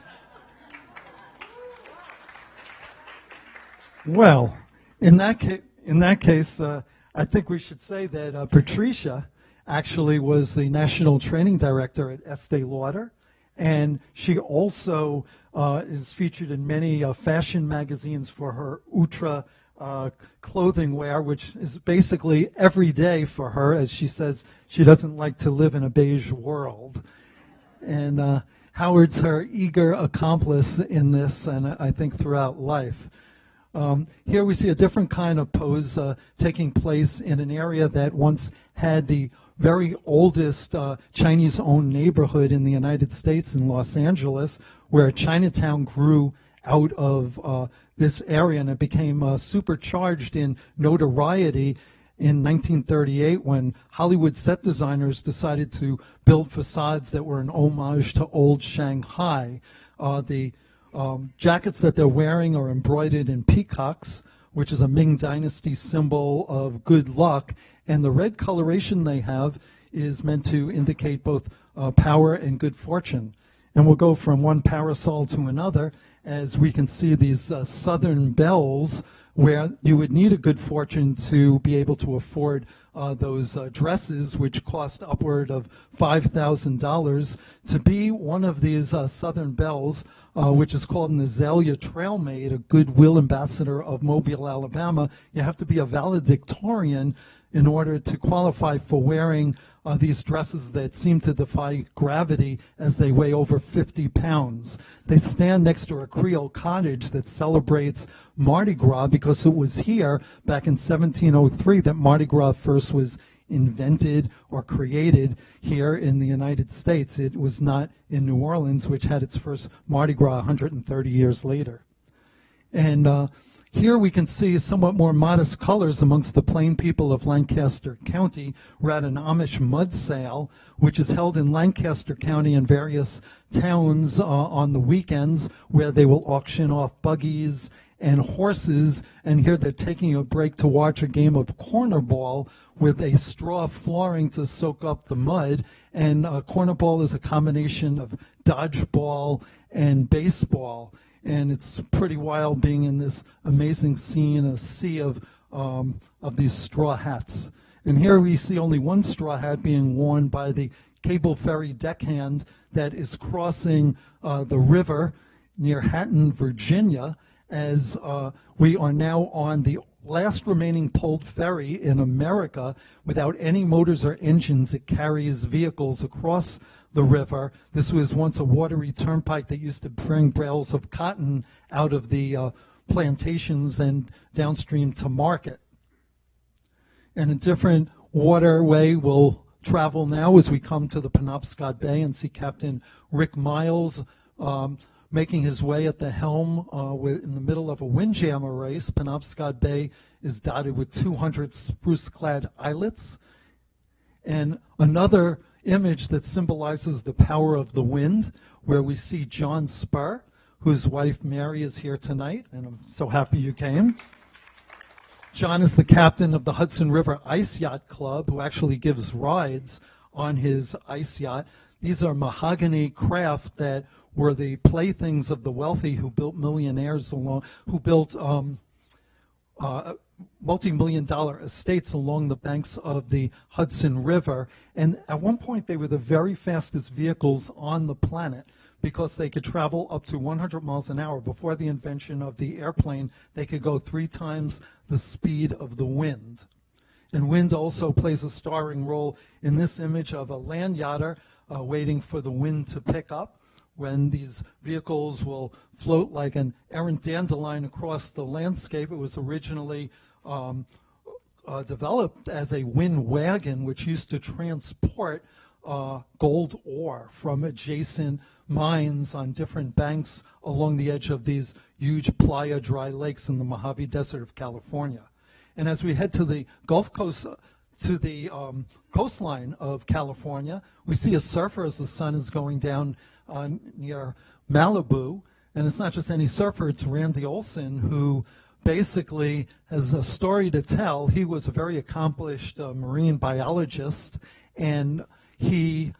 Well, in that case, I think we should say that Patricia actually was the national training director at Estee Lauder, and she also is featured in many fashion magazines for her ultra clothing wear, which is basically every day for her, as she says she doesn't like to live in a beige world. And Howard's her eager accomplice in this, and I think throughout life. Here we see a different kind of pose taking place in an area that once had the very oldest Chinese-owned neighborhood in the United States in Los Angeles, where Chinatown grew out of this area, and it became supercharged in notoriety in 1938 when Hollywood set designers decided to build facades that were an homage to old Shanghai. The jackets that they're wearing are embroidered in peacocks, which is a Ming Dynasty symbol of good luck, and the red coloration they have is meant to indicate both power and good fortune. And we'll go from one parasol to another as we can see these southern bells where you would need a good fortune to be able to afford those dresses, which cost upward of $5,000. To be one of these southern belles, which is called an Azalea Trailmaid, a goodwill ambassador of Mobile, Alabama, you have to be a valedictorian in order to qualify for wearing these dresses that seem to defy gravity as they weigh over 50 pounds. They stand next to a Creole cottage that celebrates Mardi Gras because it was here back in 1703 that Mardi Gras first was invented or created here in the United States. It was not in New Orleans, which had its first Mardi Gras 130 years later. And here we can see somewhat more modest colors amongst the plain people of Lancaster County. We're at an Amish mud sale, which is held in Lancaster County and various towns on the weekends, where they will auction off buggies and horses. And here they're taking a break to watch a game of cornerball with a straw flooring to soak up the mud. And cornerball is a combination of dodgeball and baseball. And it's pretty wild being in this amazing scene, a sea of these straw hats. And here we see only one straw hat being worn by the cable ferry deckhand that is crossing the river near Hatton, Virginia, as we are now on the last remaining pulled ferry in America without any motors or engines. It carries vehicles across the river. This was once a watery turnpike that used to bring bales of cotton out of the plantations and downstream to market. And a different waterway will travel now as we come to the Penobscot Bay and see Captain Rick Miles making his way at the helm in the middle of a windjammer race. Penobscot Bay is dotted with 200 spruce-clad islets. And another image that symbolizes the power of the wind, where we see John Spur, whose wife Mary is here tonight, and I'm so happy you came. John is the captain of the Hudson River Ice Yacht Club, who actually gives rides on his ice yacht. These are mahogany craft that were the playthings of the wealthy who built millionaires along, who built multi-million-dollar estates along the banks of the Hudson River. And at one point, they were the very fastest vehicles on the planet because they could travel up to 100 miles an hour. Before the invention of the airplane, they could go 3 times the speed of the wind. And wind also plays a starring role in this image of a land yachter waiting for the wind to pick up, when these vehicles will float like an errant dandelion across the landscape. It was originally developed as a wind wagon, which used to transport gold ore from adjacent mines on different banks along the edge of these huge playa dry lakes in the Mojave Desert of California. And as we head to the Gulf Coast, to the coastline of California, we see a surfer as the sun is going down near Malibu. And it's not just any surfer, it's Randy Olson, who basically has a story to tell. He was a very accomplished marine biologist, and he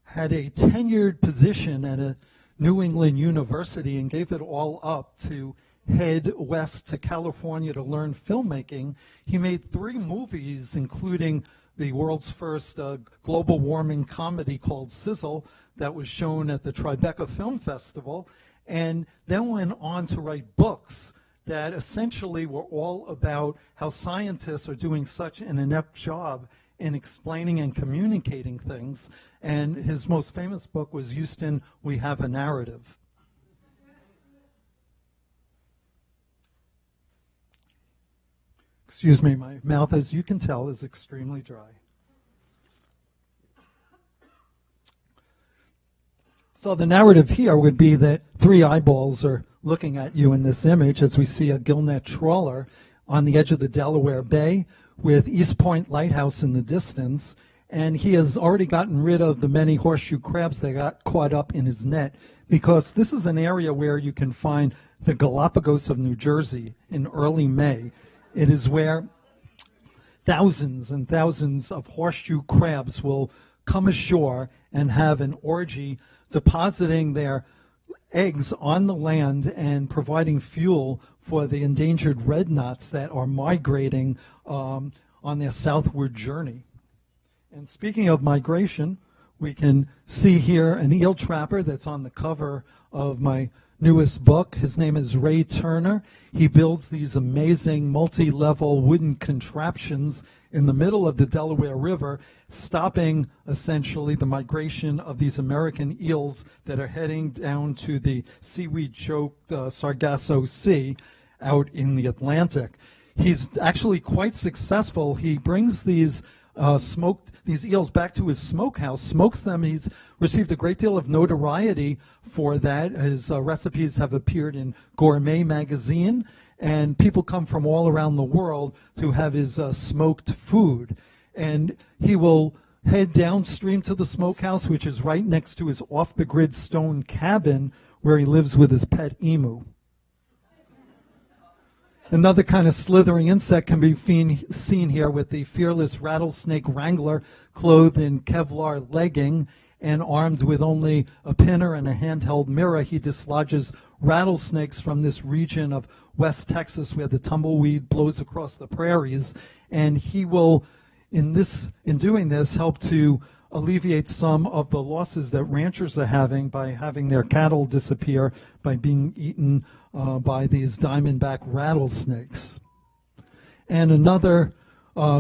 had a tenured position at a New England university and gave it all up to head west to California to learn filmmaking. He made 3 movies, including the world's first global warming comedy called Sizzle that was shown at the Tribeca Film Festival, and then went on to write books that essentially were all about how scientists are doing such an inept job in explaining and communicating things. And his most famous book was Houston, We Have a Narrative. Excuse me, my mouth, as you can tell, is extremely dry. So the narrative here would be that three eyeballs are looking at you in this image as we see a gillnet trawler on the edge of the Delaware Bay with East Point Lighthouse in the distance. And he has already gotten rid of the many horseshoe crabs that got caught up in his net, because this is an area where you can find the Galapagos of New Jersey in early May. It is where thousands and thousands of horseshoe crabs will come ashore and have an orgy, depositing their eggs on the land and providing fuel for the endangered red knots that are migrating on their southward journey. And speaking of migration, we can see here an eel trapper that's on the cover of my newest book. His name is Ray Turner. He builds these amazing multi-level wooden contraptions in the middle of the Delaware River, stopping essentially the migration of these American eels that are heading down to the seaweed-choked Sargasso Sea out in the Atlantic. He's actually quite successful. He brings these these eels back to his smokehouse, smokes them. He's received a great deal of notoriety for that. His recipes have appeared in Gourmet magazine, and people come from all around the world to have his smoked food. And he will head downstream to the smokehouse, which is right next to his off-the-grid stone cabin where he lives with his pet emu. Another kind of slithering insect can be seen here with the fearless rattlesnake wrangler, clothed in Kevlar legging and armed with only a pinner and a handheld mirror. He dislodges rattlesnakes from this region of West Texas where the tumbleweed blows across the prairies, and he will, in doing this, help to alleviate some of the losses that ranchers are having by having their cattle disappear by being eaten by these diamondback rattlesnakes. And another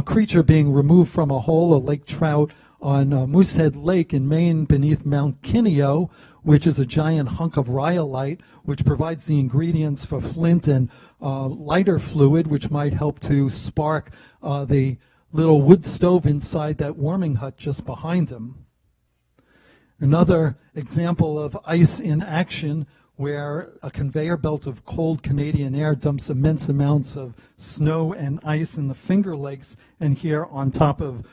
creature being removed from a hole, a lake trout on Moosehead Lake in Maine beneath Mount Kineo, which is a giant hunk of rhyolite, which provides the ingredients for flint and lighter fluid, which might help to spark the little wood stove inside that warming hut just behind him. Another example of ice in action, where a conveyor belt of cold Canadian air dumps immense amounts of snow and ice in the Finger Lakes, and here on top of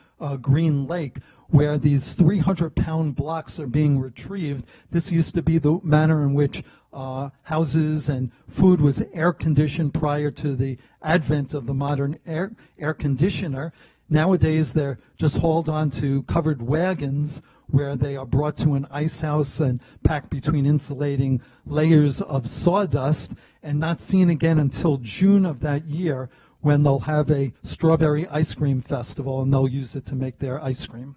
Green Lake, where these 300-pound blocks are being retrieved. This used to be the manner in which houses and food was air-conditioned prior to the advent of the modern air conditioner. Nowadays, they're just hauled onto covered wagons where they are brought to an ice house and packed between insulating layers of sawdust and not seen again until June of that year, when they'll have a strawberry ice cream festival and they'll use it to make their ice cream.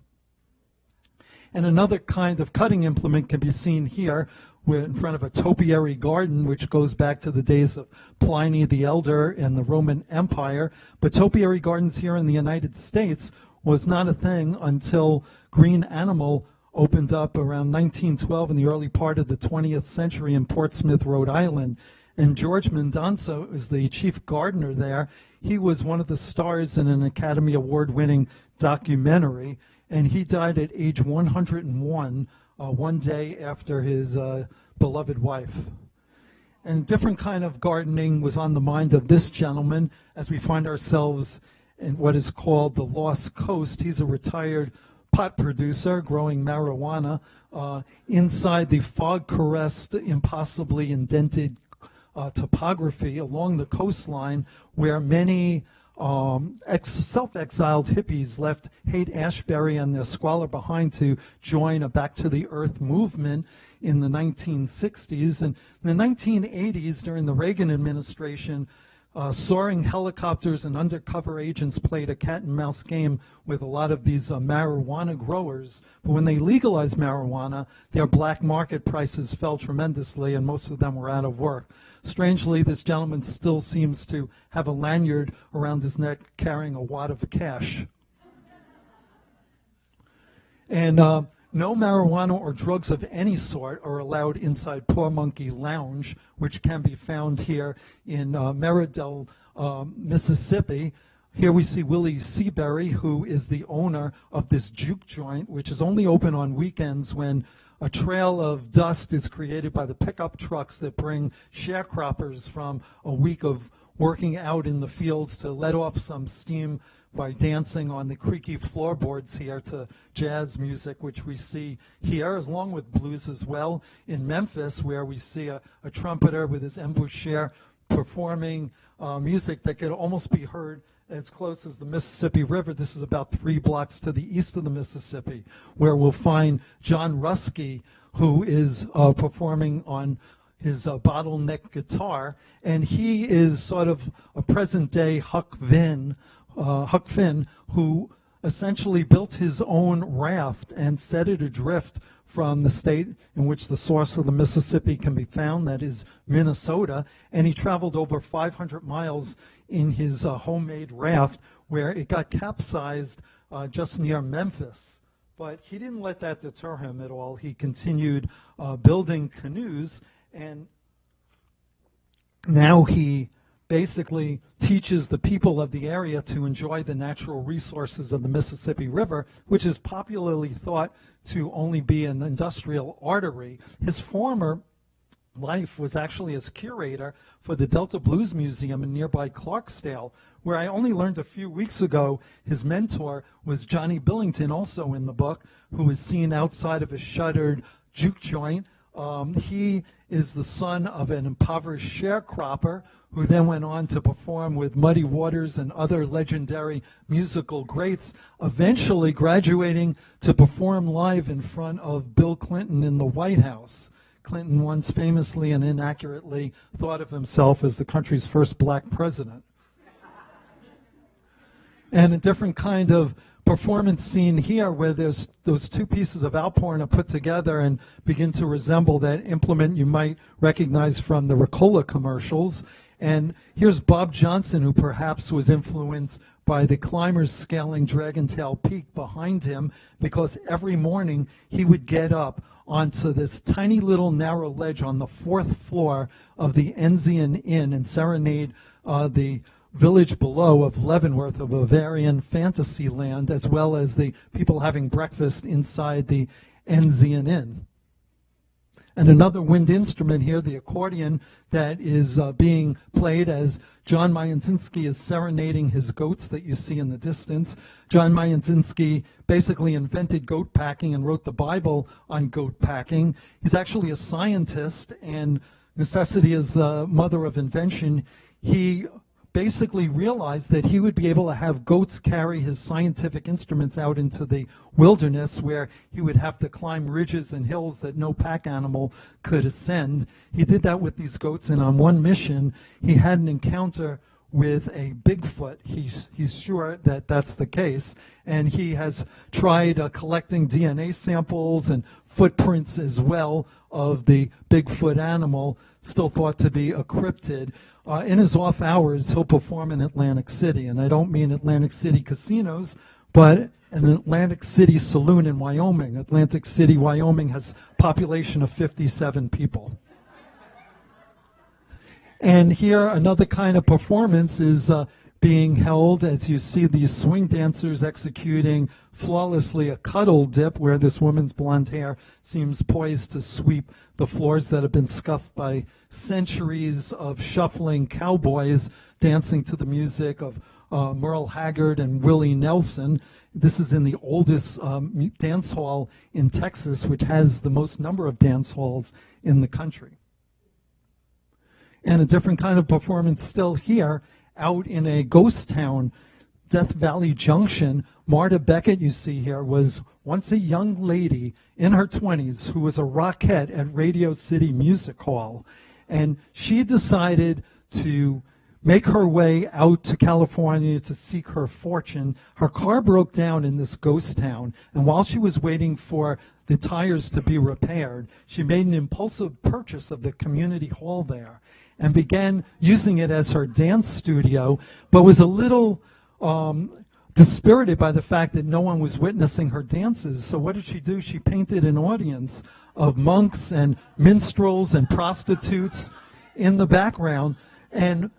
And another kind of cutting implement can be seen here. We're in front of a topiary garden, which goes back to the days of Pliny the Elder and the Roman Empire. But topiary gardens here in the United States was not a thing until Green Animal opened up around 1912 in the early part of the 20th century in Portsmouth, Rhode Island. And George Mendonça is the chief gardener there. He was one of the stars in an Academy Award-winning documentary, and he died at age 101, one day after his beloved wife. And a different kind of gardening was on the mind of this gentleman as we find ourselves in what is called the Lost Coast. He's a retired pot producer growing marijuana inside the fog-caressed, impossibly indented topography along the coastline, where many self-exiled hippies left Haight-Ashbury and their squalor behind to join a Back to the Earth movement in the 1960s. And in the 1980s, during the Reagan administration, soaring helicopters and undercover agents played a cat-and-mouse game with a lot of these marijuana growers. But when they legalized marijuana, their black market prices fell tremendously, and most of them were out of work. Strangely, this gentleman still seems to have a lanyard around his neck carrying a wad of cash. And no marijuana or drugs of any sort are allowed inside Poor Monkey Lounge, which can be found here in Meridell, Mississippi. Here we see Willie Seabury, who is the owner of this juke joint, which is only open on weekends when a trail of dust is created by the pickup trucks that bring sharecroppers from a week of working out in the fields to let off some steam by dancing on the creaky floorboards here to jazz music, which we see here, along with blues as well. In Memphis, where we see a trumpeter with his embouchure performing music that could almost be heard as close as the Mississippi River. This is about 3 blocks to the east of the Mississippi, where we'll find John Ruskey, who is performing on his bottleneck guitar, and he is sort of a present-day Huck Finn, who essentially built his own raft and set it adrift from the state in which the source of the Mississippi can be found, that is Minnesota, and he traveled over 500 miles in his homemade raft, where it got capsized just near Memphis. But he didn't let that deter him at all. He continued building canoes, and now he basically teaches the people of the area to enjoy the natural resources of the Mississippi River, which is popularly thought to only be an industrial artery. His former life was actually as curator for the Delta Blues Museum in nearby Clarksdale, where I only learned a few weeks ago his mentor was Johnny Billington, also in the book, who is seen outside of a shuttered juke joint. He is the son of an impoverished sharecropper who then went on to perform with Muddy Waters and other legendary musical greats, eventually graduating to perform live in front of Bill Clinton in the White House. Clinton once famously and inaccurately thought of himself as the country's first black president. And a different kind of performance scene here, where there's those 2 pieces of outpouring are put together and begin to resemble that implement you might recognize from the Ricola commercials. And here's Bob Johnson, who perhaps was influenced by the climbers scaling Dragon Tail Peak behind him, because every morning he would get up onto this tiny little narrow ledge on the 4th floor of the Enzian Inn and serenade the village below of Leavenworth, a Bavarian fantasy land, as well as the people having breakfast inside the Enzian Inn. And another wind instrument here, the accordion, that is being played as John Mayazinski is serenading his goats that you see in the distance. John Mayazinski basically invented goat packing and wrote the Bible on goat packing. He's actually a scientist, and necessity is the mother of invention. He basically realized that he would be able to have goats carry his scientific instruments out into the wilderness, where he would have to climb ridges and hills that no pack animal could ascend. He did that with these goats, and on one mission, he had an encounter with a Bigfoot. He's sure that that's the case, and he has tried collecting DNA samples and footprints as well of the Bigfoot animal, still thought to be a cryptid. In his off hours, he'll perform in Atlantic City, and I don't mean Atlantic City casinos, but an Atlantic City saloon in Wyoming. Atlantic City, Wyoming has a population of 57 people. And here, another kind of performance is being held as you see these swing dancers executing flawlessly a cuddle dip, where this woman's blonde hair seems poised to sweep the floors that have been scuffed by centuries of shuffling cowboys dancing to the music of Merle Haggard and Willie Nelson. This is in the oldest dance hall in Texas, which has the most number of dance halls in the country. And a different kind of performance still here, out in a ghost town, Death Valley Junction. Marta Beckett, you see here, was once a young lady in her 20s who was a rockette at Radio City Music Hall. And she decided to make her way out to California to seek her fortune. Her car broke down in this ghost town, and while she was waiting for the tires to be repaired, she made an impulsive purchase of the community hall there and began using it as her dance studio, but was a little dispirited by the fact that no one was witnessing her dances. So what did she do? She painted an audience of monks and minstrels and prostitutes in the background, and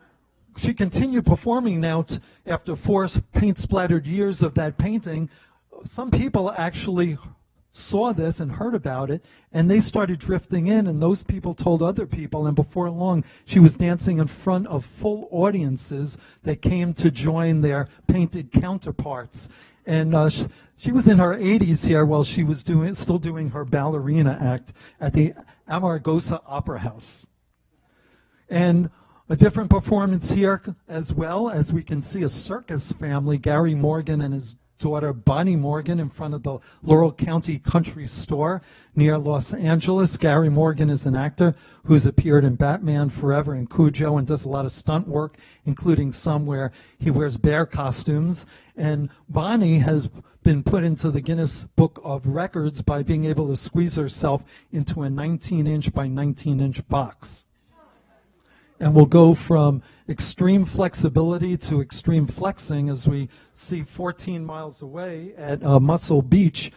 she continued performing now after 4 paint-splattered years of that painting. Some people actually saw this and heard about it, and they started drifting in, and those people told other people, and before long she was dancing in front of full audiences that came to join their painted counterparts. And she was in her 80s here while she was still doing her ballerina act at the Amargosa Opera House. And a different performance here as well, as we can see a circus family, Gary Morgan and his daughter Bonnie Morgan, in front of the Laurel County Country Store near Los Angeles. Gary Morgan is an actor who's appeared in Batman Forever and Cujo and does a lot of stunt work, including some where he wears bear costumes. And Bonnie has been put into the Guinness Book of Records by being able to squeeze herself into a 19-inch by 19-inch box. And we'll go from extreme flexibility to extreme flexing as we see 14 miles away at Muscle Beach,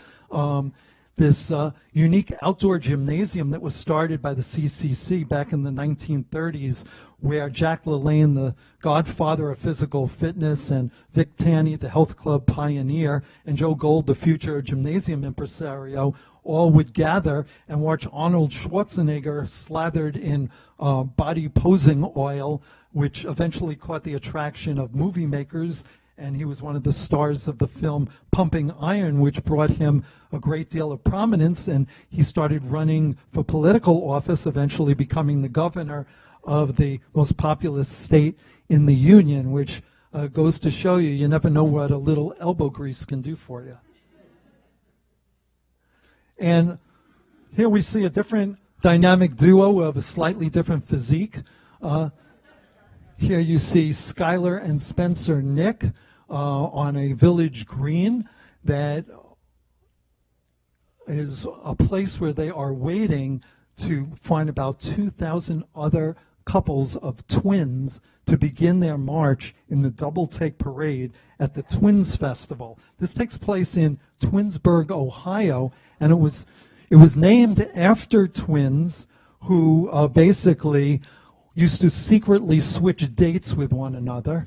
this unique outdoor gymnasium that was started by the CCC back in the 1930s, where Jack LaLanne, the godfather of physical fitness, and Vic Tanny, the health club pioneer, and Joe Gold, the future gymnasium impresario, all would gather and watch Arnold Schwarzenegger slathered in body posing oil, which eventually caught the attraction of movie makers, and he was one of the stars of the film Pumping Iron, which brought him a great deal of prominence, and he started running for political office, eventually becoming the governor of the most populous state in the Union, which goes to show you, you never know what a little elbow grease can do for you. And here we see a different dynamic duo of a slightly different physique. Here you see Skylar and Spencer Nick on a village green that is a place where they are waiting to find about 2,000 other couples of twins to begin their march in the double take parade at the Twins Festival. This takes place in Twinsburg, Ohio, and it was named after twins who basically used to secretly switch dates with one another.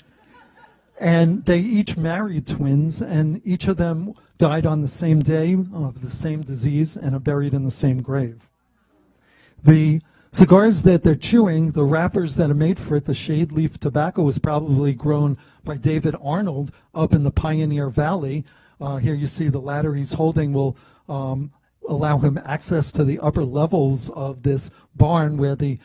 And they each married twins, and each of them died on the same day of the same disease and are buried in the same grave. The cigars that they're chewing, the wrappers that are made for it, the shade leaf tobacco, was probably grown by David Arnold up in the Pioneer Valley. Here you see the ladder he's holding will allow him access to the upper levels of this barn where the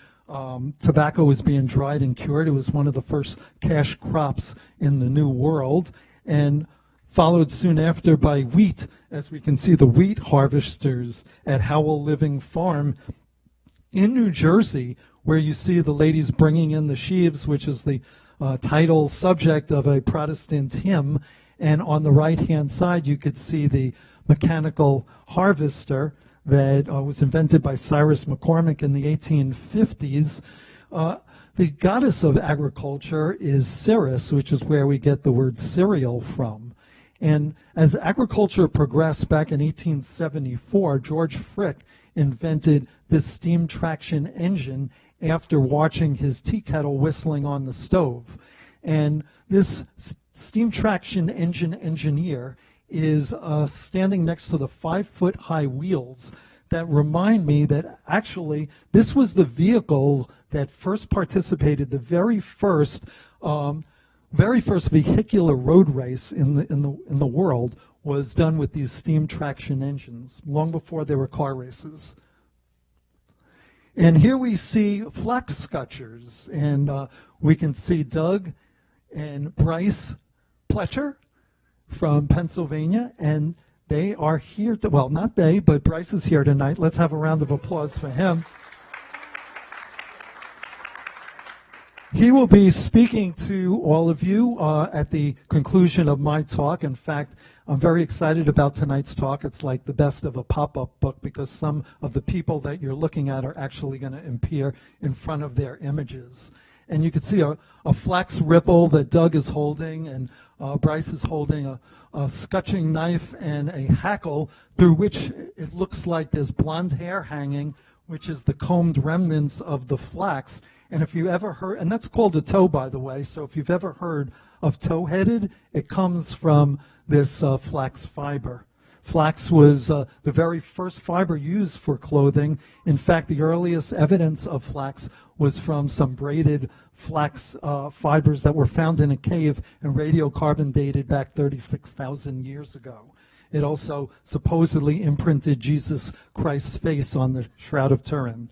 tobacco was being dried and cured. It was one of the first cash crops in the New World, and followed soon after by wheat, as we can see the wheat harvesters at Howell Living Farm in New Jersey, where you see the ladies bringing in the sheaves, which is the title subject of a Protestant hymn. And on the right-hand side, you could see the mechanical harvester that was invented by Cyrus McCormick in the 1850s. The goddess of agriculture is Ceres, which is where we get the word cereal from. And as agriculture progressed back in 1874, George Frick invented this steam traction engine after watching his tea kettle whistling on the stove. And this steam traction engine engineer is standing next to the 5-foot-high wheels that remind me that actually this was the vehicle that first participated, the very first vehicular road race in the world was done with these steam traction engines, long before there were car races. And here we see flax scutchers, and we can see Doug and Bryce Pletcher from Pennsylvania, and they are here to, well, not they, but Bryce is here tonight. Let's have a round of applause for him. He will be speaking to all of you at the conclusion of my talk. In fact, I'm very excited about tonight's talk. It's like the best of a pop-up book because some of the people that you're looking at are actually going to appear in front of their images. And you can see a flax ripple that Doug is holding, and Bryce is holding a scutching knife and a hackle through which it looks like there's blonde hair hanging, which is the combed remnants of the flax. And if you ever heard, and that's called a toe, by the way, so if you've ever heard of toe-headed, it comes from this flax fiber. Flax was the very first fiber used for clothing. In fact, the earliest evidence of flax was from some braided flax fibers that were found in a cave and radiocarbon dated back 36,000 years ago. It also supposedly imprinted Jesus Christ's face on the Shroud of Turin.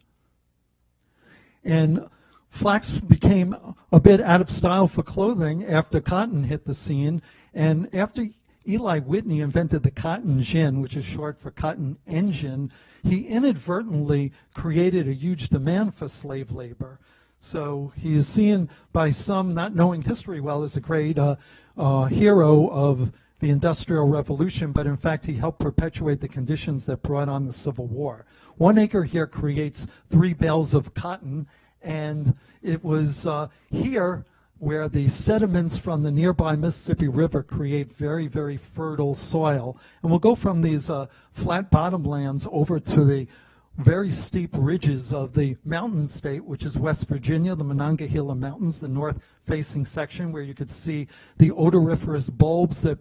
And flax became a bit out of style for clothing after cotton hit the scene, and after Eli Whitney invented the cotton gin, which is short for cotton engine, he inadvertently created a huge demand for slave labor. So he is seen by some, not knowing history well, as a great hero of the Industrial Revolution, but in fact he helped perpetuate the conditions that brought on the Civil War. 1 acre here creates 3 bales of cotton, and it was here where the sediments from the nearby Mississippi River create very, very fertile soil. And we'll go from these flat bottomlands over to the very steep ridges of the mountain state, which is West Virginia, the Monongahela Mountains, the north-facing section where you could see the odoriferous bulbs that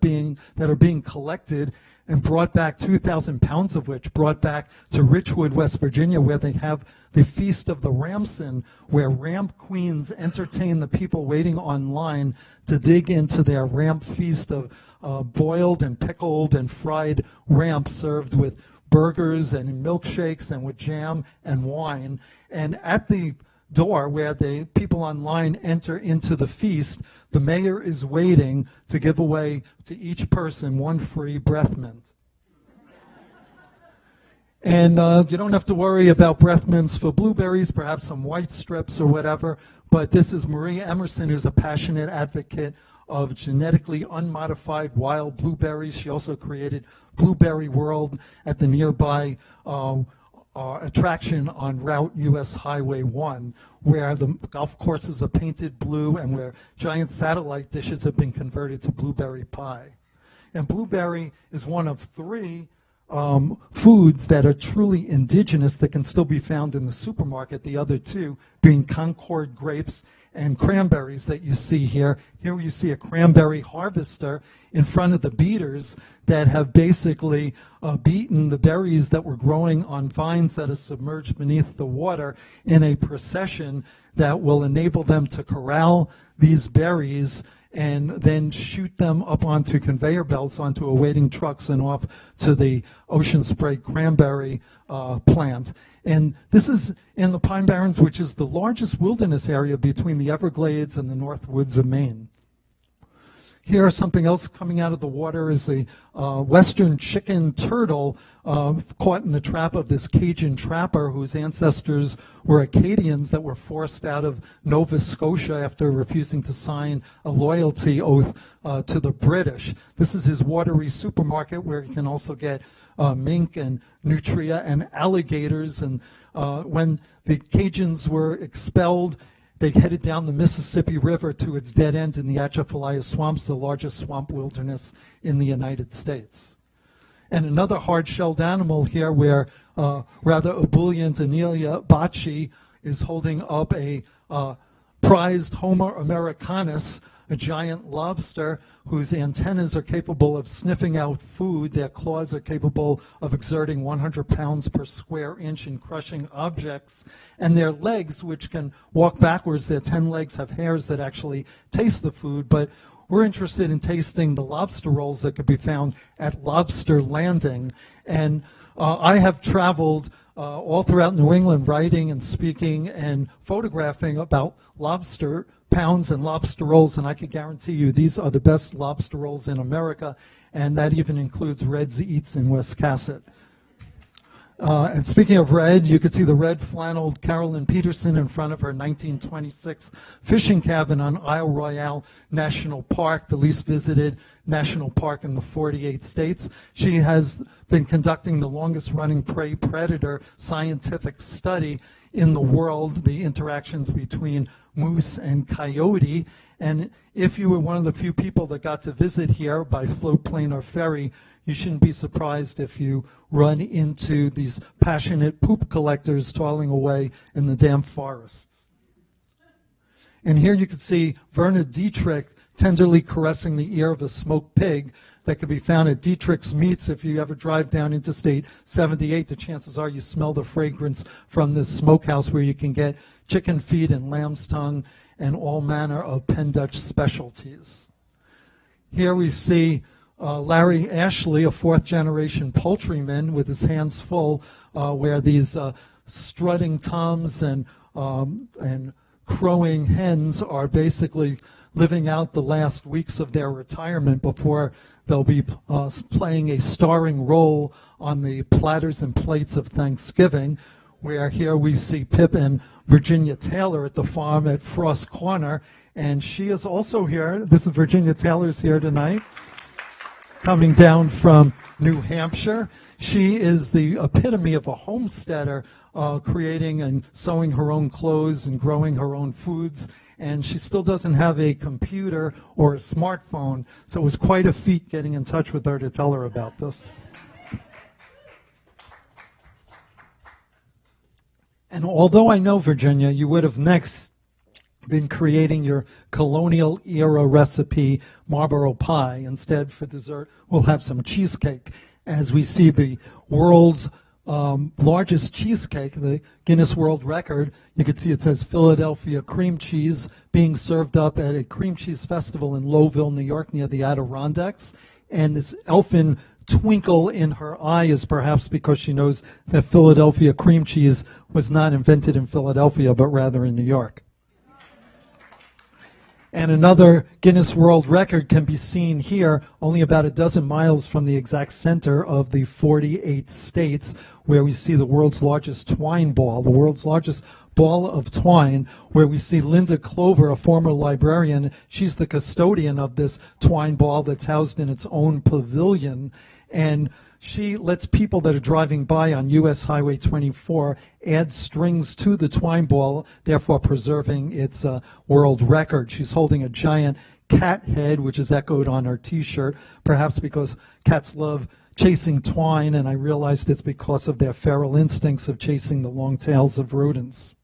are being collected and brought back, 2,000 pounds of which brought back to Richwood, West Virginia, where they have the Feast of the Ramson, where ramp queens entertain the people waiting online to dig into their ramp feast of boiled and pickled and fried ramp served with burgers and milkshakes and with jam and wine. And at the door where the people online enter into the feast, the mayor is waiting to give away to each person 1 free breath mint. And you don't have to worry about breath mints for blueberries, perhaps some white strips or whatever, but this is Maria Emerson, who's a passionate advocate of genetically unmodified wild blueberries. She also created Blueberry World at the nearby attraction on Route US Highway 1, where the golf courses are painted blue and where giant satellite dishes have been converted to blueberry pie. And blueberry is one of 3 foods that are truly indigenous that can still be found in the supermarket, the other 2 being Concord grapes and cranberries that you see here. Here you see a cranberry harvester in front of the beaters that have basically beaten the berries that were growing on vines that are submerged beneath the water in a procession that will enable them to corral these berries and then shoot them up onto conveyor belts onto awaiting trucks and off to the Ocean Spray cranberry plant. And this is in the Pine Barrens, which is the largest wilderness area between the Everglades and the North Woods of Maine. Here, something else coming out of the water is a western chicken turtle caught in the trap of this Cajun trapper whose ancestors were Acadians that were forced out of Nova Scotia after refusing to sign a loyalty oath to the British. This is his watery supermarket where you can also get mink and nutria and alligators. And when the Cajuns were expelled, they headed down the Mississippi River to its dead end in the Atchafalaya swamps, the largest swamp wilderness in the United States. And another hard-shelled animal here where rather ebullient Anelia Bacci is holding up a prized Homo americanus, a giant lobster whose antennas are capable of sniffing out food. Their claws are capable of exerting 100 pounds per square inch in crushing objects. And their legs, which can walk backwards, their 10 legs have hairs that actually taste the food. But we're interested in tasting the lobster rolls that could be found at Lobster Landing. And I have traveled all throughout New England writing and speaking and photographing about lobster pounds and lobster rolls, and I can guarantee you these are the best lobster rolls in America, and that even includes Red's Eats in Westcasset. And speaking of red, you could see the red flanneled Carolyn Peterson in front of her 1926 fishing cabin on Isle Royale National Park, the least visited national park in the 48 states. She has been conducting the longest running prey predator scientific study in the world, the interactions between moose and coyote. And if you were one of the few people that got to visit here by float plane or ferry, you shouldn't be surprised if you run into these passionate poop collectors toiling away in the damp forests. And here you can see Verna Dietrich tenderly caressing the ear of a smoked pig. that could be found at Dietrich's Meats. If you ever drive down Interstate 78, the chances are you smell the fragrance from this smokehouse where you can get chicken feet and lamb's tongue and all manner of Penn Dutch specialties. Here we see Larry Ashley, a fourth-generation poultryman with his hands full, where these strutting toms and crowing hens are basically living out the last weeks of their retirement before they'll be playing a starring role on the platters and plates of Thanksgiving, where here we see Pip and Virginia Taylor at the farm at Frost Corner, and she is also here. This is Virginia Taylor's here tonight, coming down from New Hampshire. She is the epitome of a homesteader, creating and sewing her own clothes and growing her own foods. And she still doesn't have a computer or a smartphone, so it was quite a feat getting in touch with her to tell her about this. And although I know, Virginia, you would have next been creating your colonial era recipe Marlboro pie. Instead, for dessert, we'll have some cheesecake. As we see the world's largest cheesecake, the Guinness World Record, you can see it says Philadelphia cream cheese, being served up at a cream cheese festival in Lowville, New York, near the Adirondacks. And this elfin twinkle in her eye is perhaps because she knows that Philadelphia cream cheese was not invented in Philadelphia, but rather in New York. And another Guinness World Record can be seen here, only about a dozen miles from the exact center of the 48 states, where we see the world's largest twine ball, the world's largest ball of twine, where we see Linda Clover, a former librarian. She's the custodian of this twine ball that's housed in its own pavilion. And she lets people that are driving by on U.S. Highway 24 add strings to the twine ball, therefore preserving its world record. She's holding a giant cat head, which is echoed on her T-shirt, perhaps because cats love chasing twine, and I realized it's because of their feral instincts of chasing the long tails of rodents.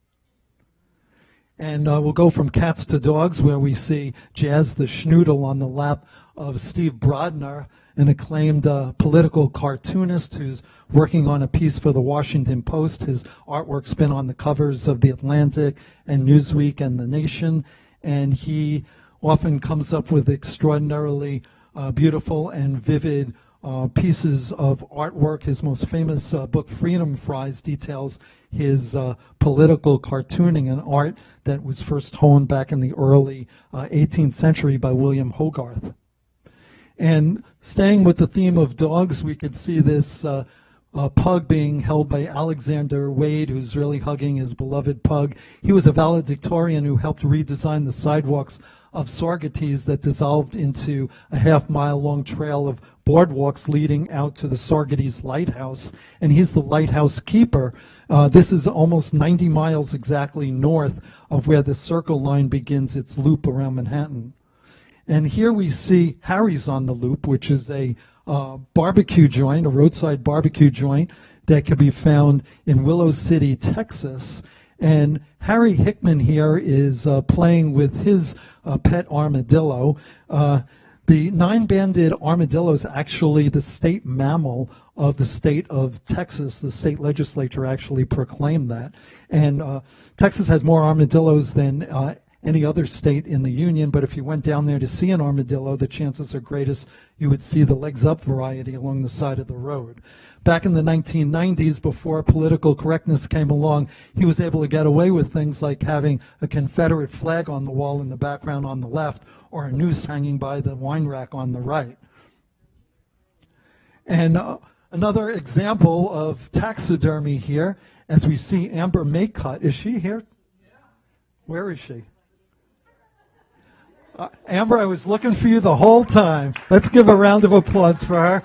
And we'll go from cats to dogs, where we see Jazz the Schnoodle on the lap of Steve Brodner, an acclaimed political cartoonist who's working on a piece for the Washington Post. His artwork's been on the covers of The Atlantic and Newsweek and The Nation, and he often comes up with extraordinarily beautiful and vivid pieces of artwork. His most famous book, Freedom Fries, details his political cartooning and art that was first honed back in the early 18th century by William Hogarth. And staying with the theme of dogs, we could see this pug being held by Alexander Wade, who's really hugging his beloved pug. He was a valedictorian who helped redesign the sidewalks of Saugerties that dissolved into a half-mile-long trail of boardwalks leading out to the Saugerties Lighthouse, and he's the lighthouse keeper. This is almost 90 miles exactly north of where the Circle Line begins its loop around Manhattan. And here we see Harry's on the Loop, which is a barbecue joint, a roadside barbecue joint that can be found in Willow City, Texas. And Harry Hickman here is playing with his pet armadillo. The nine-banded armadillo is actually the state mammal of the state of Texas. The state legislature actually proclaimed that. And Texas has more armadillos than any other state in the union, but if you went down there to see an armadillo, the chances are greatest you would see the legs up variety along the side of the road. Back in the 1990s, before political correctness came along, he was able to get away with things like having a Confederate flag on the wall in the background on the left, or a noose hanging by the wine rack on the right. And another example of taxidermy here, as we see Amber Makut. Is she here? Where is she? Amber, I was looking for you the whole time. Let's give a round of applause for her.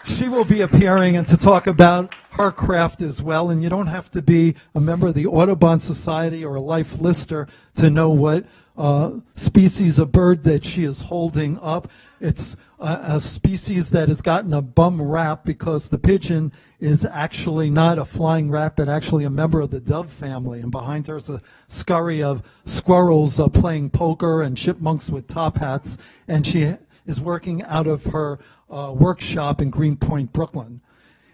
She will be appearing and to talk about her craft as well. And you don't have to be a member of the Audubon Society or a life lister to know what species of bird that she is holding up. It's a species that has gotten a bum rap because the pigeon is actually not a flying rat, but actually a member of the dove family. And behind her is a scurry of squirrels playing poker and chipmunks with top hats. And she is working out of her workshop in Greenpoint, Brooklyn.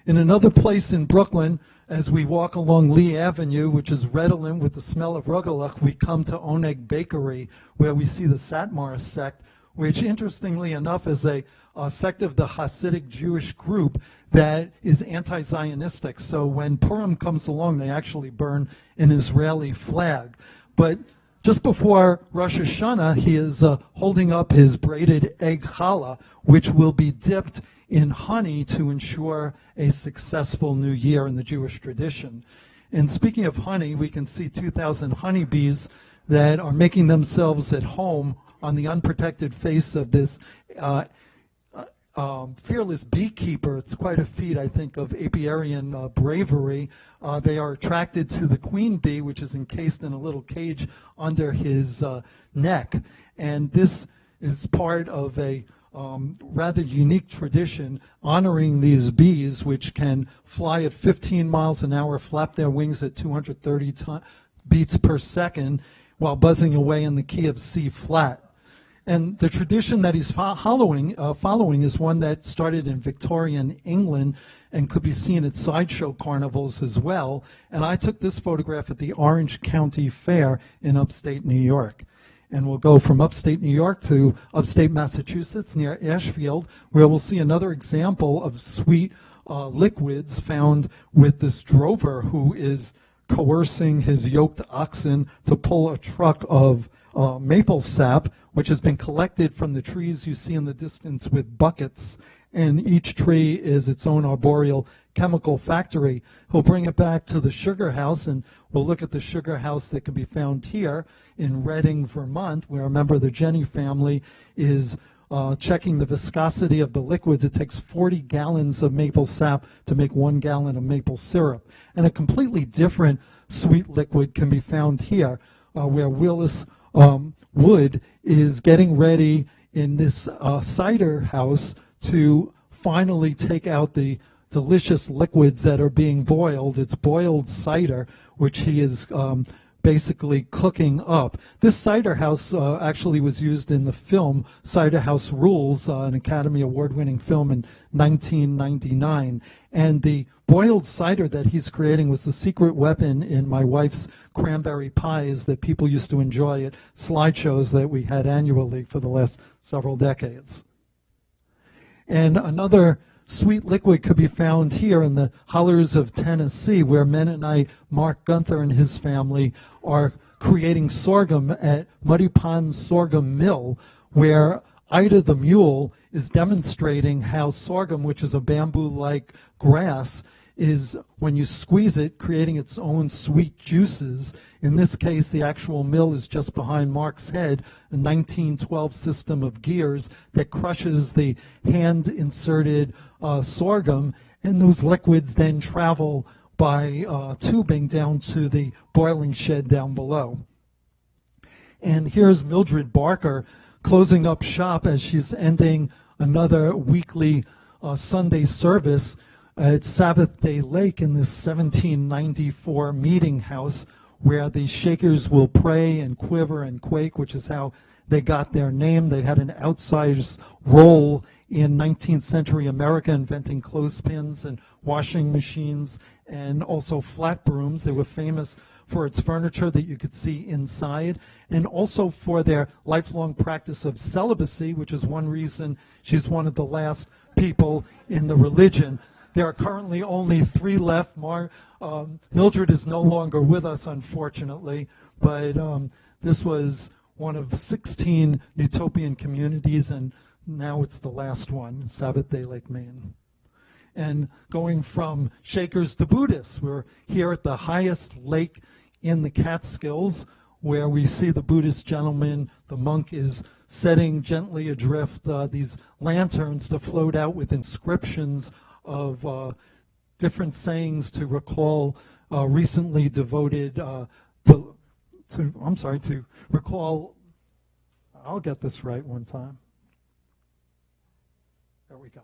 In another place in Brooklyn, as we walk along Lee Avenue, which is redolent with the smell of rugelach, we come to Oneg Bakery, where we see the Satmar sect, which interestingly enough is a sect of the Hasidic Jewish group that is anti-Zionistic. So when Purim comes along, they actually burn an Israeli flag. But just before Rosh Hashanah, he is holding up his braided egg challah, which will be dipped in honey to ensure a successful new year in the Jewish tradition. And speaking of honey, we can see 2,000 honeybees that are making themselves at home on the unprotected face of this fearless beekeeper. It's quite a feat, I think, of apiarian bravery. They are attracted to the queen bee, which is encased in a little cage under his neck. And this is part of a rather unique tradition honoring these bees, which can fly at 15 miles an hour, flap their wings at 230 beats per second, while buzzing away in the key of C flat. And the tradition that he's following is one that started in Victorian England and could be seen at sideshow carnivals as well. And I took this photograph at the Orange County Fair in upstate New York. And we'll go from upstate New York to upstate Massachusetts near Ashfield, where we'll see another example of sweet liquids found with this drover who is coercing his yoked oxen to pull a truck of maple sap, which has been collected from the trees you see in the distance with buckets, and each tree is its own arboreal chemical factory. He'll bring it back to the sugar house, and we'll look at the sugar house that can be found here in Reading, Vermont, where a member of the Jenny family is checking the viscosity of the liquids. It takes 40 gallons of maple sap to make 1 gallon of maple syrup. And a completely different sweet liquid can be found here, where Willis Wood is getting ready in this cider house to finally take out the delicious liquids that are being boiled. It's boiled cider, which he is basically cooking up. This cider house actually was used in the film Cider House Rules, an Academy Award-winning film in 1999. And the boiled cider that he's creating was the secret weapon in my wife's cranberry pies that people used to enjoy at slideshows that we had annually for the last several decades. And another sweet liquid could be found here in the hollers of Tennessee, where Mennonite Mark Gunther and his family are creating sorghum at Muddy Pond Sorghum Mill, where Ida the mule is demonstrating how sorghum, which is a bamboo-like grass, is, when you squeeze it, creating its own sweet juices. In this case, the actual mill is just behind Mark's head, a 1912 system of gears that crushes the hand-inserted sorghum, and those liquids then travel by tubing down to the boiling shed down below. And here's Mildred Barker closing up shop as she's ending another weekly Sunday service at Sabbath Day Lake in this 1794 meeting house, where the Shakers will pray and quiver and quake, which is how they got their name. They had an outsized role in 19th century America, inventing clothespins and washing machines and also flat brooms. They were famous for its furniture that you could see inside, and also for their lifelong practice of celibacy, which is one reason she's one of the last people in the religion. There are currently only 3 left. Mildred is no longer with us, unfortunately, but this was one of 16 utopian communities, and now it's the last one, Sabbath Day Lake, Maine. And going from Shakers to Buddhists, we're here at the highest lake in the Catskills, where we see the Buddhist gentleman. The monk is setting gently adrift these lanterns to float out with inscriptions of different sayings to recall recently devoted to recall, I'll get this right one time. There we go.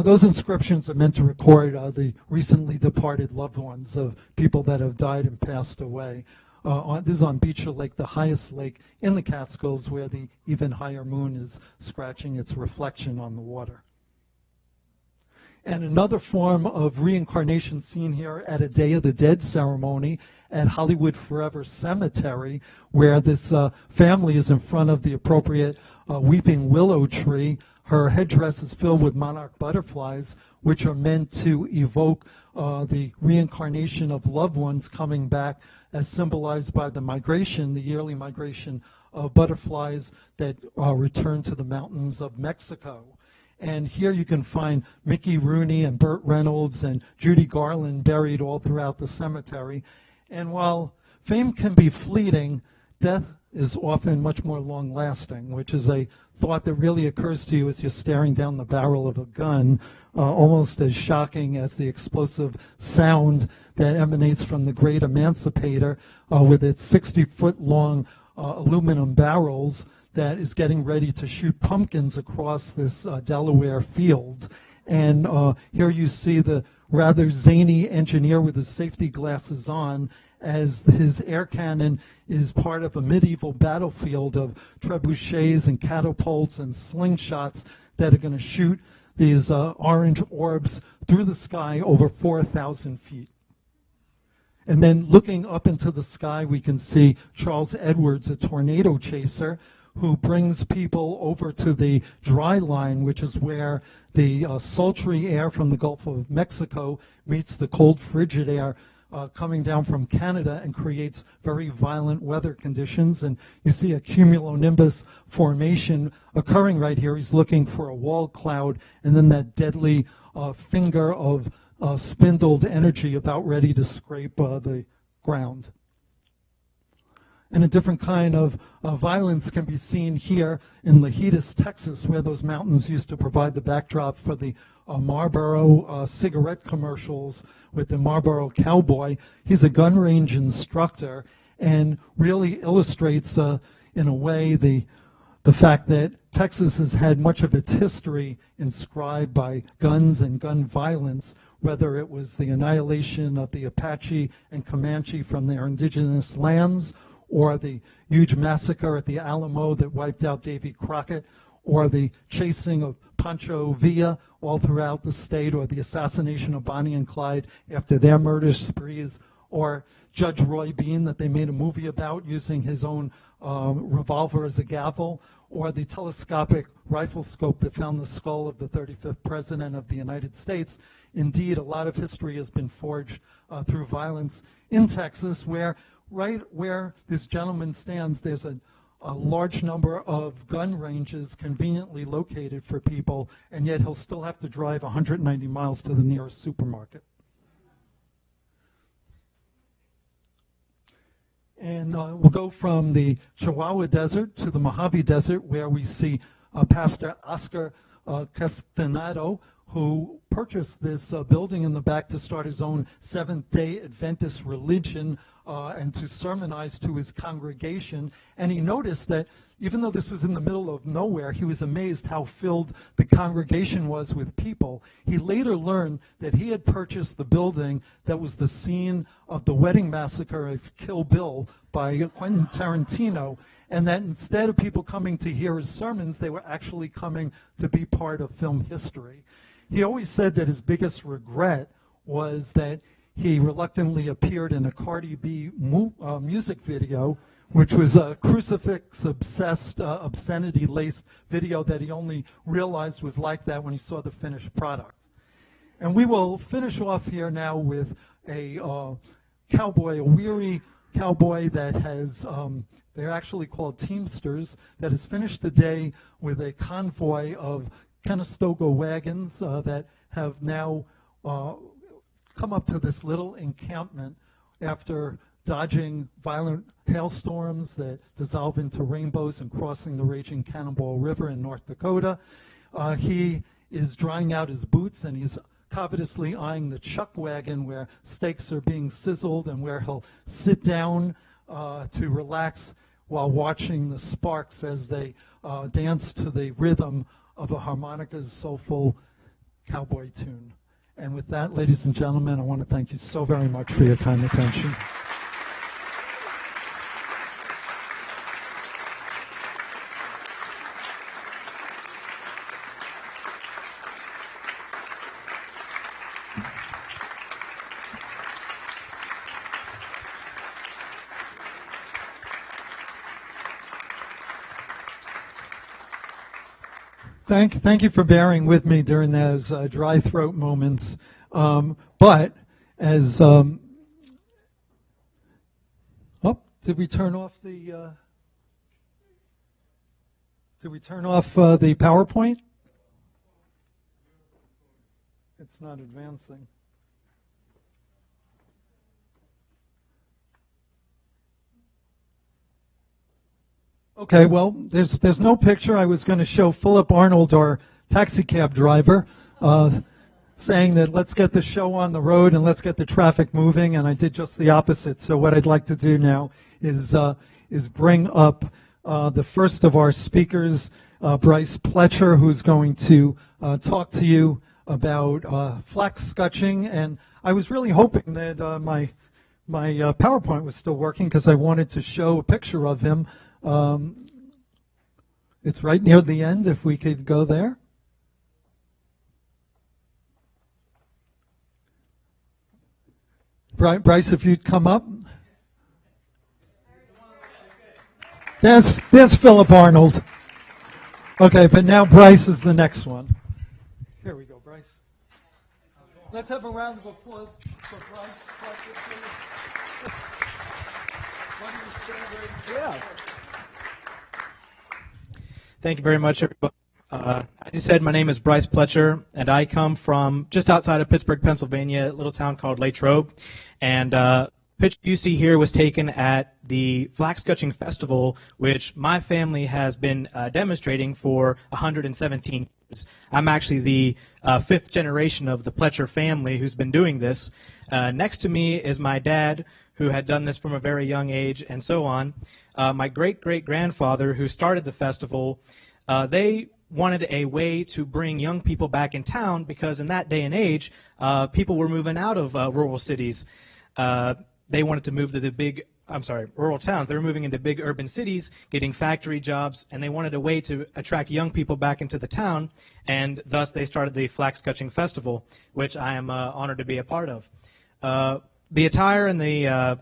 Those inscriptions are meant to record the recently departed loved ones of people that have died and passed away. this is on Beecher Lake, the highest lake in the Catskills, where the even higher moon is scratching its reflection on the water. And another form of reincarnation seen here at a Day of the Dead ceremony at Hollywood Forever Cemetery, where this family is in front of the appropriate weeping willow tree. Her headdress is filled with monarch butterflies, which are meant to evoke the reincarnation of loved ones coming back, as symbolized by the migration, the yearly migration of butterflies that return to the mountains of Mexico. And here you can find Mickey Rooney and Burt Reynolds and Judy Garland buried all throughout the cemetery. And while fame can be fleeting, death is often much more long-lasting, which is a thought that really occurs to you as you're staring down the barrel of a gun, almost as shocking as the explosive sound that emanates from the Great Emancipator with its 60-foot-long aluminum barrels that is getting ready to shoot pumpkins across this Delaware field. And here you see the rather zany engineer with his safety glasses on, as his air cannon is part of a medieval battlefield of trebuchets and catapults and slingshots that are going to shoot these orange orbs through the sky over 4,000 feet. And then looking up into the sky, we can see Charles Edwards, a tornado chaser, who brings people over to the dry line, which is where the sultry air from the Gulf of Mexico meets the cold, frigid air coming down from Canada and creates very violent weather conditions. And you see a cumulonimbus formation occurring right here. He's looking for a wall cloud, and then that deadly finger of spindled energy about ready to scrape the ground. And a different kind of violence can be seen here in Lajitas, Texas, where those mountains used to provide the backdrop for the Marlboro cigarette commercials with the Marlboro cowboy. He's a gun range instructor and really illustrates, in a way, the fact that Texas has had much of its history inscribed by guns and gun violence, whether it was the annihilation of the Apache and Comanche from their indigenous lands, or the huge massacre at the Alamo that wiped out Davy Crockett, or the chasing of Pancho Villa all throughout the state, or the assassination of Bonnie and Clyde after their murder sprees, or Judge Roy Bean that they made a movie about using his own revolver as a gavel, or the telescopic rifle scope that found the skull of the 35th President of the United States. Indeed, a lot of history has been forged through violence in Texas, where right where this gentleman stands, there's a large number of gun ranges conveniently located for people, and yet he'll still have to drive 190 miles to the nearest supermarket. And we'll go from the Chihuahua Desert to the Mojave Desert, where we see Pastor Oscar Castanado, who purchased this building in the back to start his own Seventh-day Adventist religion and to sermonize to his congregation. And he noticed that even though this was in the middle of nowhere, he was amazed how filled the congregation was with people. He later learned that he had purchased the building that was the scene of the wedding massacre of Kill Bill by Quentin Tarantino, and that instead of people coming to hear his sermons, they were actually coming to be part of film history. He always said that his biggest regret was that he reluctantly appeared in a Cardi B music video, which was a crucifix-obsessed, obscenity-laced video that he only realized was like that when he saw the finished product. And we will finish off here now with a cowboy, a weary cowboy that has, they're actually called Teamsters, that has finished the day with a convoy of Conestoga wagons that have now come up to this little encampment after dodging violent hailstorms that dissolve into rainbows and crossing the raging Cannonball River in North Dakota. He is drying out his boots, and he's covetously eyeing the chuck wagon where steaks are being sizzled and where he'll sit down to relax while watching the sparks as they dance to the rhythm of a harmonica's soulful cowboy tune. And with that, ladies and gentlemen, I want to thank you so very much for your kind attention. Thank you for bearing with me during those dry throat moments. But as did we turn off the PowerPoint? It's not advancing. Okay, well, there's no picture. I was going to show Philip Arnold, our taxi cab driver, saying that let's get the show on the road and let's get the traffic moving, and I did just the opposite. So what I'd like to do now is bring up the first of our speakers, Bryce Pletcher, who's going to talk to you about flax scutching. And I was really hoping that my PowerPoint was still working because I wanted to show a picture of him. It's right near the end, if we could go there. Bryce, if you'd come up. There's Philip Arnold. Okay, but now Bryce is the next one. Here we go, Bryce. Let's have a round of applause for Bryce. Yeah. Thank you very much, everybody. As you said, my name is Bryce Pletcher, and I come from just outside of Pittsburgh, Pennsylvania, a little town called Latrobe. And the picture you see here was taken at the Flax Scutching Festival, which my family has been demonstrating for 117 years. I'm actually the fifth generation of the Pletcher family who's been doing this. Next to me is my dad, who had done this from a very young age, and so on. My great-great-grandfather, who started the festival, they wanted a way to bring young people back in town because in that day and age, people were moving out of rural cities. They wanted to move to the rural towns. They were moving into big urban cities, getting factory jobs, and they wanted a way to attract young people back into the town, and thus they started the Flax Scutching Festival, which I am honored to be a part of. The attire and the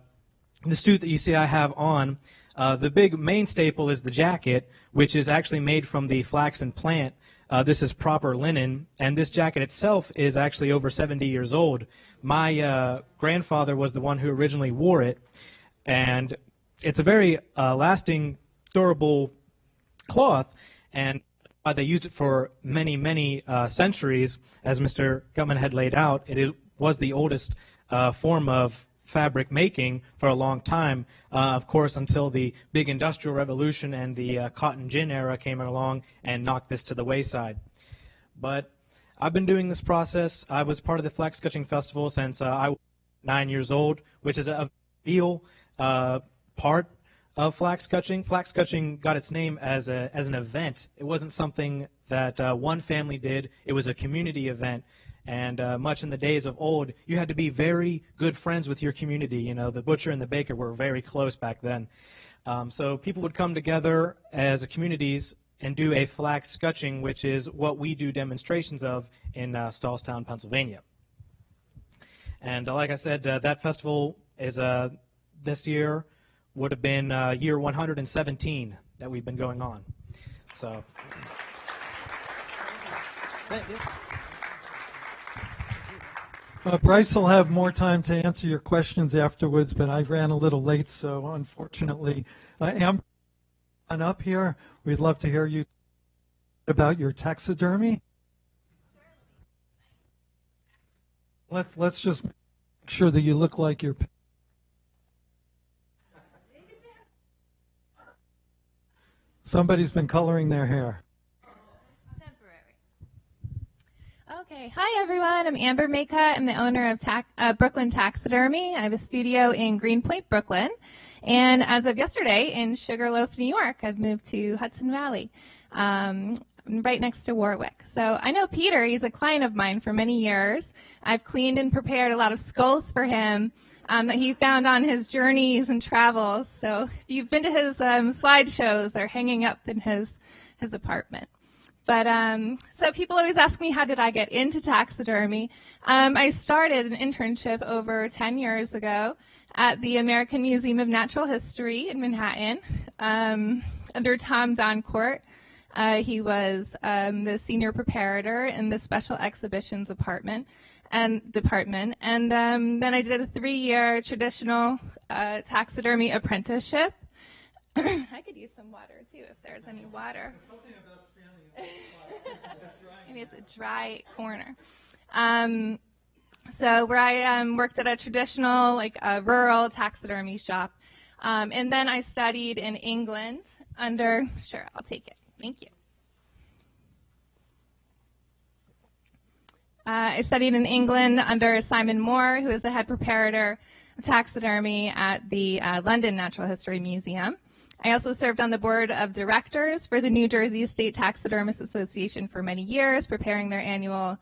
suit that you see I have on, the big main staple is the jacket, which is actually made from the flaxen plant. This is proper linen, and this jacket itself is actually over 70 years old. My grandfather was the one who originally wore it, and it's a very lasting, durable cloth, and they used it for many, many centuries. As Mr. Guttman had laid out, it was the oldest form of fabric making for a long time, of course, until the big industrial revolution and the cotton gin era came along and knocked this to the wayside. But I've been doing this process. I was part of the Flax Scutching Festival since I was 9 years old, which is a real part of flax scutching. Flax scutching got its name as an event. It wasn't something that one family did. It was a community event. And much in the days of old, you had to be very good friends with your community. You know, the butcher and the baker were very close back then. So people would come together as communities and do a flax scutching, which is what we do demonstrations of in Stallstown, Pennsylvania. And like I said, that festival is this year would have been year 117 that we've been going on. So, thank you. Bryce will have more time to answer your questions afterwards, but I ran a little late, so unfortunately. Amber, on up here. We'd love to hear you about your taxidermy. Let's just make sure that you look like you're. Somebody's been coloring their hair. Okay, hi everyone. I'm Amber Makut. I'm the owner of Brooklyn Taxidermy. I have a studio in Greenpoint, Brooklyn. And as of yesterday, in Sugarloaf, New York, I've moved to Hudson Valley, right next to Warwick. So I know Peter. He's a client of mine for many years. I've cleaned and prepared a lot of skulls for him that he found on his journeys and travels. So if you've been to his slideshows, they're hanging up in his apartment. But so people always ask me, how did I get into taxidermy? I started an internship over 10 years ago at the American Museum of Natural History in Manhattan under Tom Doncourt. He was the senior preparator in the special exhibitions department. And then I did a 3-year traditional taxidermy apprenticeship. I could use some water too if there's any water. Something about standing in the Maybe it's a dry corner. So where I worked at a traditional, rural taxidermy shop. And then I studied in England under, sure, I'll take it. Thank you. I studied in England under Simon Moore, who is the head preparator of taxidermy at the London Natural History Museum. I also served on the board of directors for the New Jersey State Taxidermists Association for many years, preparing their annual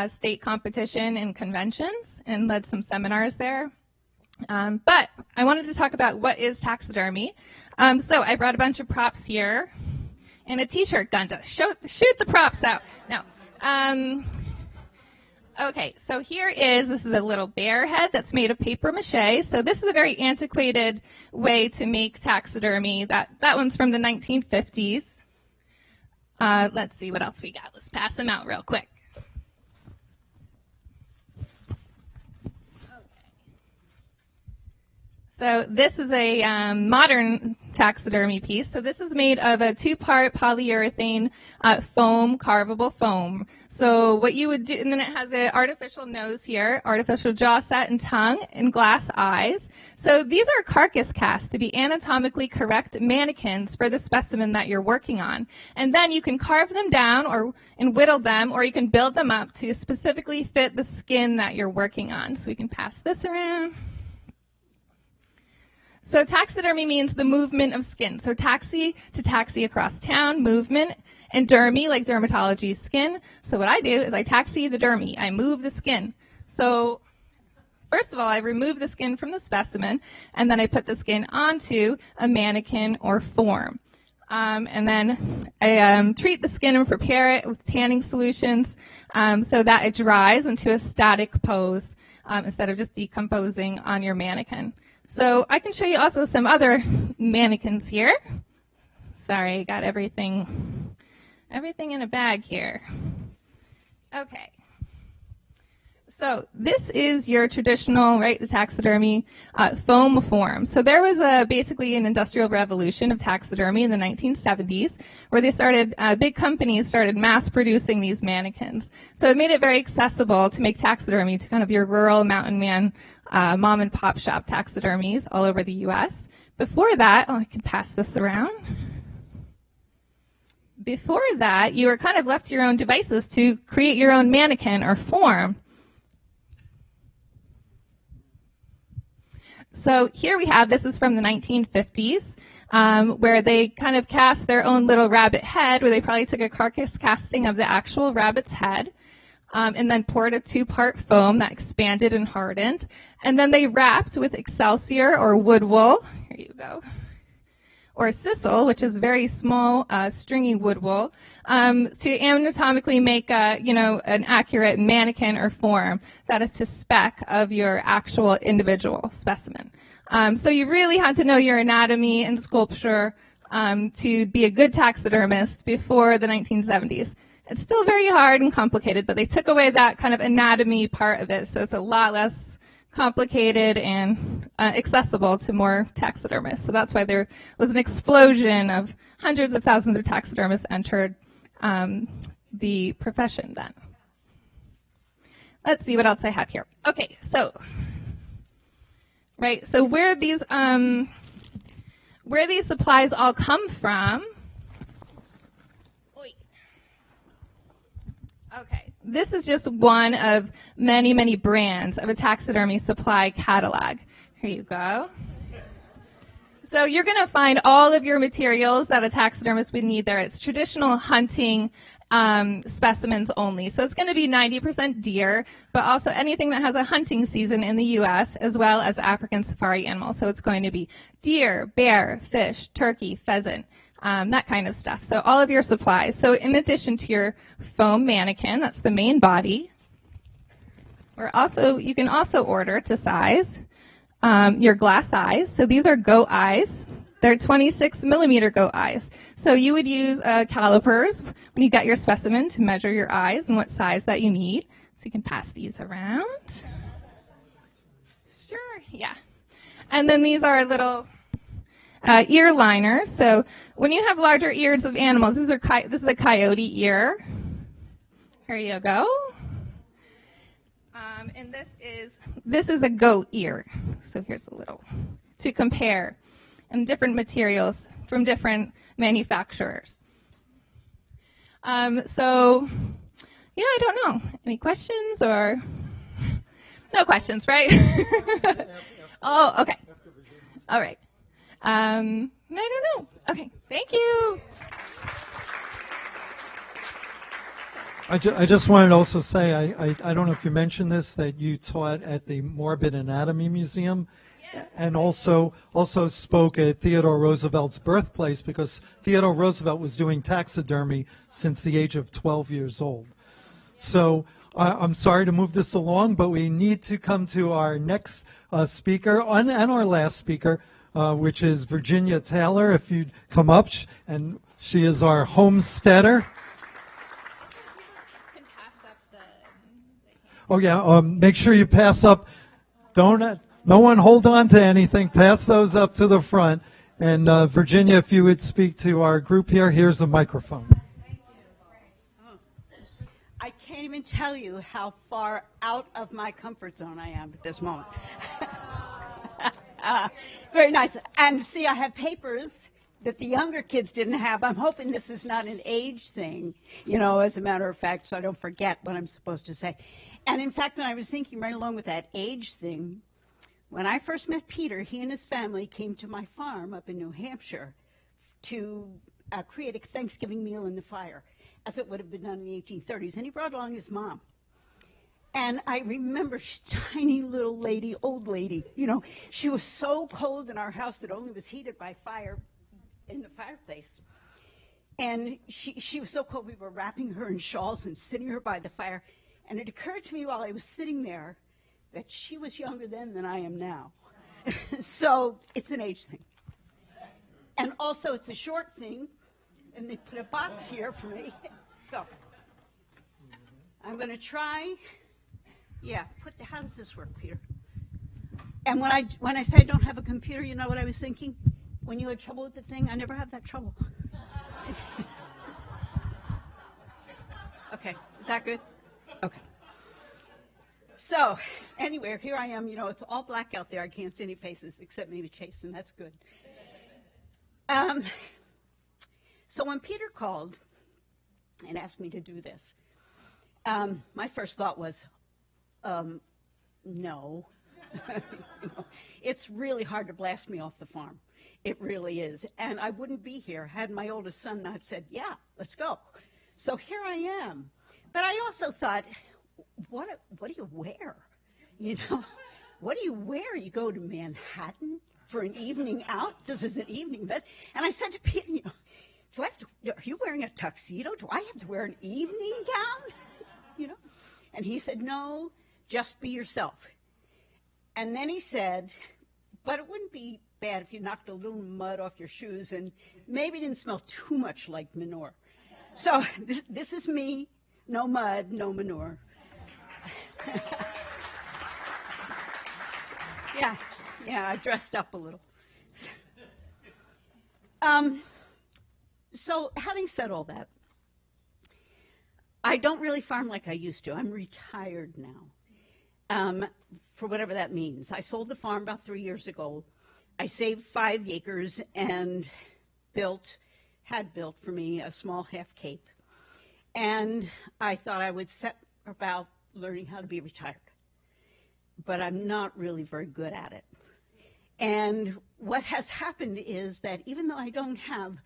state competition and conventions, and led some seminars there. But I wanted to talk about what is taxidermy. So I brought a bunch of props here and a t-shirt gun to shoot the props out. No. Okay, so this is a little bear head that's made of paper mache. So this is a very antiquated way to make taxidermy. That one's from the 1950s. Let's see what else we got. Let's pass them out real quick. So this is a modern taxidermy piece. So this is made of a 2-part polyurethane foam, carvable foam. So what you would do, and then it has an artificial nose here, artificial jaw set and tongue, and glass eyes. So these are carcass casts to be anatomically correct mannequins for the specimen that you're working on. And then you can carve them down and whittle them, or you can build them up to specifically fit the skin that you're working on. So we can pass this around. So taxidermy means the movement of skin. So taxi to taxi across town, movement, and dermy, like dermatology, skin. So what I do is I taxi the dermy. I move the skin. So first of all, I remove the skin from the specimen, and then I put the skin onto a mannequin or form. And then I treat the skin and prepare it with tanning solutions so that it dries into a static pose instead of just decomposing on your mannequin. So I can show you also some other mannequins here. Sorry, I got everything in a bag here. Okay. So this is your traditional, the taxidermy foam form. So there was basically an industrial revolution of taxidermy in the 1970s where they started, big companies started mass producing these mannequins. So it made it very accessible to make taxidermy to kind of your rural mountain man mom and pop shop taxidermies all over the U.S. Before that, I can pass this around. Before that, you were kind of left to your own devices to create your own mannequin or form. So here we have, this is from the 1950s, where they kind of cast their own little rabbit head, where they probably took a carcass casting of the actual rabbit's head, and then poured a 2-part foam that expanded and hardened. And then they wrapped with excelsior or wood wool, here you go, or sisal, which is very small, stringy wood wool, to anatomically make an accurate mannequin or form that is to spec of your actual individual specimen. So you really had to know your anatomy and sculpture to be a good taxidermist before the 1970s. It's still very hard and complicated, but they took away that kind of anatomy part of it, so it's a lot less complicated and accessible to more taxidermists. So that's why there was an explosion of hundreds of thousands of taxidermists entered the profession then. Let's see what else I have here. Okay, so where these supplies all come from. Okay, this is just one of many, many brands of a taxidermy supply catalog. Here you go. So you're going to find all of your materials that a taxidermist would need there. It's traditional hunting specimens only. So it's going to be 90% deer, but also anything that has a hunting season in the U.S., as well as African safari animals. So it's going to be deer, bear, fish, turkey, pheasant. That kind of stuff. So all of your supplies. So in addition to your foam mannequin, that's the main body, you can also order to size your glass eyes. So these are goat eyes. They're 26 millimeter goat eyes. So you would use calipers when you got your specimen to measure your eyes and what size that you need. So you can pass these around. Sure, yeah. And then these are little ear liners. So when you have larger ears of animals, this is a coyote ear. Here you go. And this is a goat ear. So here's a little to compare, and different materials from different manufacturers. So yeah, I don't know. Any questions or no questions, right? Oh, okay. All right. I don't know. Okay, thank you. I just wanted to also say, I don't know if you mentioned this, that you taught at the Morbid Anatomy Museum, and also spoke at Theodore Roosevelt's birthplace, because Theodore Roosevelt was doing taxidermy since the age of 12 years old. So I'm sorry to move this along, but we need to come to our next speaker and our last speaker, which is Virginia Taylor. If you'd come up, and she is our homesteader. Oh yeah, make sure you pass up. No one hold on to anything. Pass those up to the front. And Virginia, if you would speak to our group here, here's the microphone. Thank you. I can't even tell you how far out of my comfort zone I am at this moment. Very nice. And see, I have papers that the younger kids didn't have. I'm hoping this is not an age thing, as a matter of fact, so I don't forget what I'm supposed to say. And in fact, when I was thinking right along with that age thing, when I first met Peter, he and his family came to my farm up in New Hampshire to create a Thanksgiving meal in the fire, as it would have been done in the 1830s. And he brought along his mom. And I remember tiny little lady, old lady, she was so cold in our house that only was heated by fire in the fireplace. And she was so cold, we were wrapping her in shawls and sitting her by the fire. And it occurred to me while I was sitting there that she was younger then than I am now. So it's an age thing. And also it's a short thing, and they put a box here for me. So I'm going to try. Yeah, how does this work, Peter? And when I say I don't have a computer, you know what I was thinking? When you had trouble with the thing, I never have that trouble. Okay, is that good? Okay. So, anyway, here I am. It's all black out there. I can't see any faces except maybe Chase, and that's good. So when Peter called and asked me to do this, my first thought was, no. It's really hard to blast me off the farm. It really is. And I wouldn't be here had my oldest son not said, yeah, let's go. So here I am. But I also thought, what do you wear? What do you wear? You go to Manhattan for an evening out? This is an evening event. And I said to Peter, are you wearing a tuxedo? Do I have to wear an evening gown? And he said, no, just be yourself. And then he said, but it wouldn't be bad if you knocked a little mud off your shoes and maybe didn't smell too much like manure. So this is me, no mud, no manure. Yeah, I dressed up a little. So having said all that, I don't really farm like I used to. I'm retired now, for whatever that means. I sold the farm about 3 years ago. I saved 5 acres and had built for me a small half cape. And I thought I would set about learning how to be retired. But I'm not really very good at it. And what has happened is that even though I don't have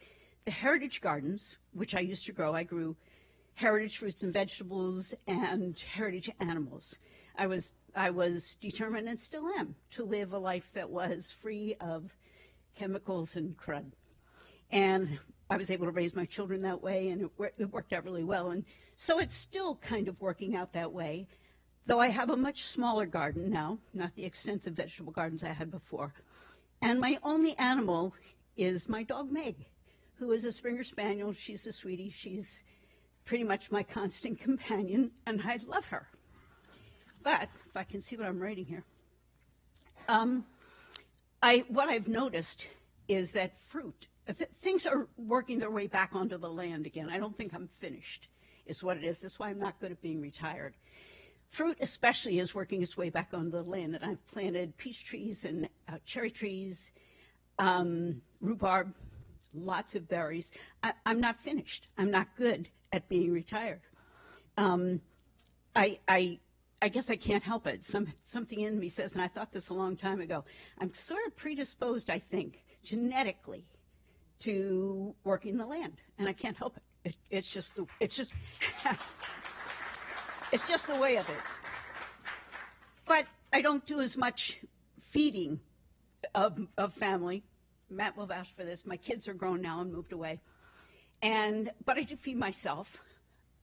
the heritage gardens, which I used to grow, I grew heritage fruits and vegetables and heritage animals. I was determined, and still am, to live a life that was free of chemicals and crud. And I was able to raise my children that way, and it worked out really well. And so it's still kind of working out that way, though I have a much smaller garden now, not the extensive vegetable gardens I had before. And my only animal is my dog Meg, who is a Springer Spaniel. She's a sweetie. She's pretty much my constant companion, and I love her. But if I can see what I'm writing here, what I've noticed is that fruit, things are working their way back onto the land again. I don't think I'm finished, is what it is. That's why I'm not good at being retired. Fruit especially is working its way back onto the land, and I've planted peach trees and cherry trees, rhubarb, lots of berries. I'm not finished. I'm not good at being retired. I guess I can't help it. Something in me says, and I thought this a long time ago, I'm sort of predisposed, I think, genetically to working the land, and I can't help it. It's just it's just the way of it. But I don't do as much feeding of family. Matt will vouch for this. My kids are grown now and moved away, but I do feed myself.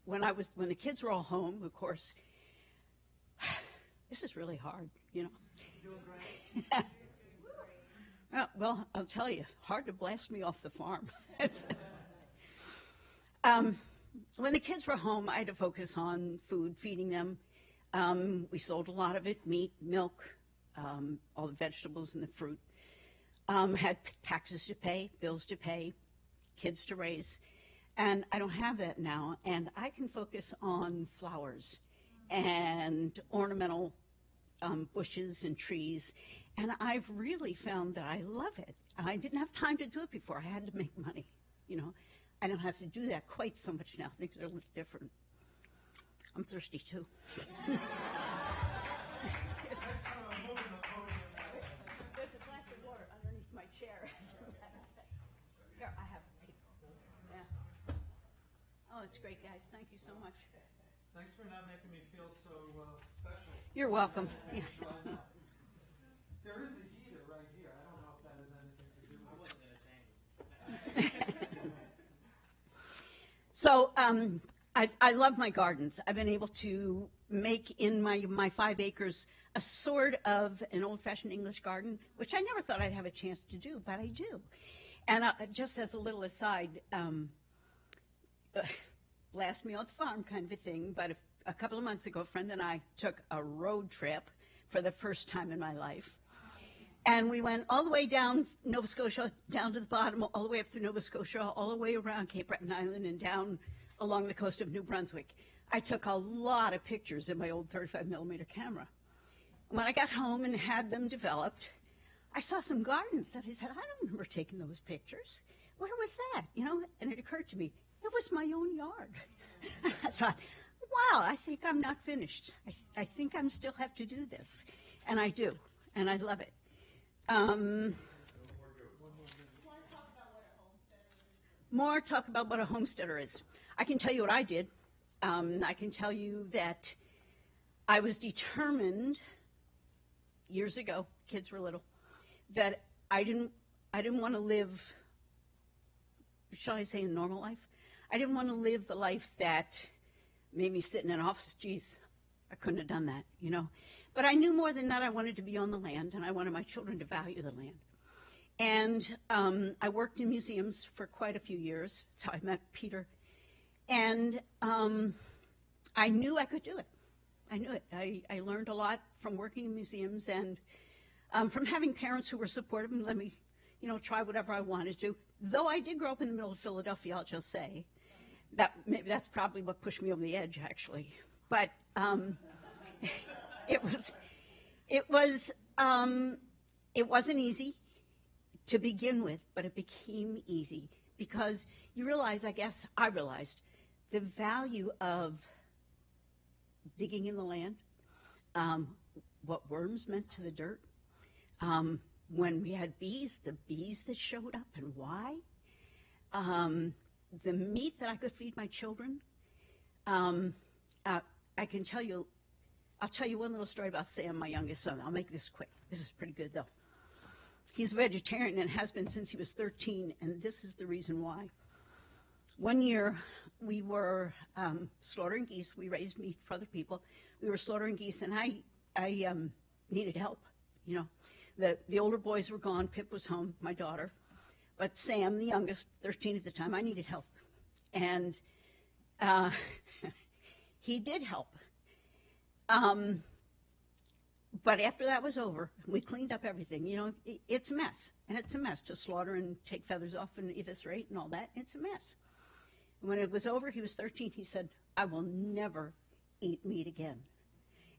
When the kids were all home, of course. This is really hard, you know. You're doing great. Well, I'll tell you, hard to blast me off the farm. When the kids were home, I had to focus on food, feeding them. We sold a lot of it, meat, milk, all the vegetables and the fruit. Had taxes to pay, bills to pay, kids to raise. And I don't have that now, and I can focus on flowers and ornamental bushes and trees, and I've really found that I love it. I didn't have time to do it before. I had to make money, you know. I don't have to do that quite so much now. Things are a little different. I'm thirsty too. There's a glass of water underneath my chair. Here, I have a paper. Yeah. Oh, it's great, guys. Thank you so much. Thanks for not making me feel so special. You're welcome. There is a heater right here. I don't know if that has anything to do with it. I wasn't going to say anything. So I love my gardens. I've been able to make in my 5 acres a sort of an old-fashioned English garden, which I never thought I'd have a chance to do, but I do. And just as a little aside, blast me off the farm kind of a thing, but a couple of months ago, a friend and I took a road trip for the first time in my life. And we went all the way down Nova Scotia, down to the bottom, all the way up through Nova Scotia, all the way around Cape Breton Island and down along the coast of New Brunswick. I took a lot of pictures in my old 35mm camera. When I got home and had them developed, I saw some gardens that I said, I don't remember taking those pictures. Where was that? You know, and it occurred to me, it was my own yard. I thought, wow, I think I'm not finished. I think I still have to do this. And I do, and I love it. More talk about what a homesteader is. I can tell you what I did. I can tell you that I was determined years ago, kids were little, that I didn't want to live, shall I say, a normal life. I didn't want to live the life that made me sit in an office. Geez, I couldn't have done that, you know. But I knew more than that. I wanted to be on the land, and I wanted my children to value the land. And I worked in museums for quite a few years. That's how I met Peter. And I knew I could do it. I knew it. I learned a lot from working in museums and from having parents who were supportive and let me, you know, try whatever I wanted to. Though I did grow up in the middle of Philadelphia, I'll just say. Maybe that's probably what pushed me over the edge, actually. But it wasn't easy to begin with, but it became easy because you realize, I realized, the value of digging in the land, what worms meant to the dirt. When we had bees, the bees that showed up and why. The meat that I could feed my children. I can tell you, I'll tell you one little story about Sam, my youngest son. I'll make this quick. This is pretty good, though. He's a vegetarian and has been since he was 13, and this is the reason why. One year, we were slaughtering geese. We raised meat for other people. We were slaughtering geese, and I needed help, you know. The older boys were gone. Pip was home, my daughter. But Sam, the youngest, 13 at the time, I needed help. And he did help. But after that was over, we cleaned up everything. You know, it's a mess. And it's a mess to slaughter and take feathers off and eviscerate and all that. It's a mess. When it was over, he was 13. He said, I will never eat meat again.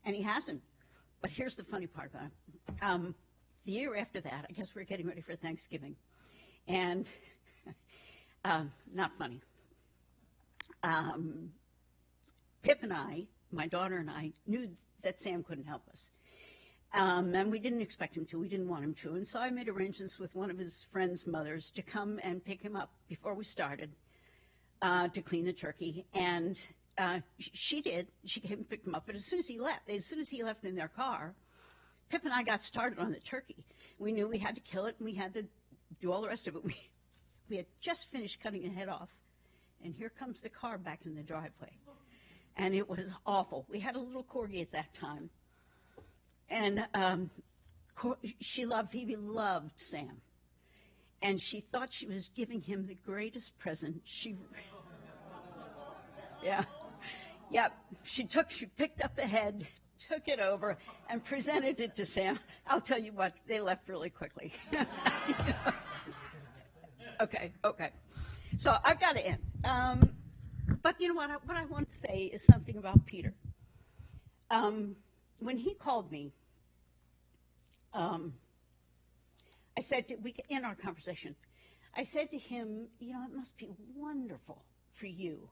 And he hasn't. But here's the funny part about it. The year after that, I guess we were getting ready for Thanksgiving. And not funny. Pip and I, my daughter and I, knew that Sam couldn't help us. And we didn't expect him to. We didn't want him to. And so I made arrangements with one of his friend's mothers to come and pick him up before we started to clean the turkey. And she did. She came and picked him up. But as soon as he left in their car, Pip and I got started on the turkey. We knew we had to kill it, and we had to do all the rest of it. We had just finished cutting the head off, and here comes the car back in the driveway. And it was awful. We had a little corgi at that time. And Phoebe loved Sam. And she thought she was giving him the greatest present. Yep. She picked up the head, took it over, and presented it to Sam. I'll tell you what, they left really quickly. You know? Okay. So I've got to end. But you know what I want to say is something about Peter. When he called me, I said in our conversation, I said to him, you know, it must be wonderful for you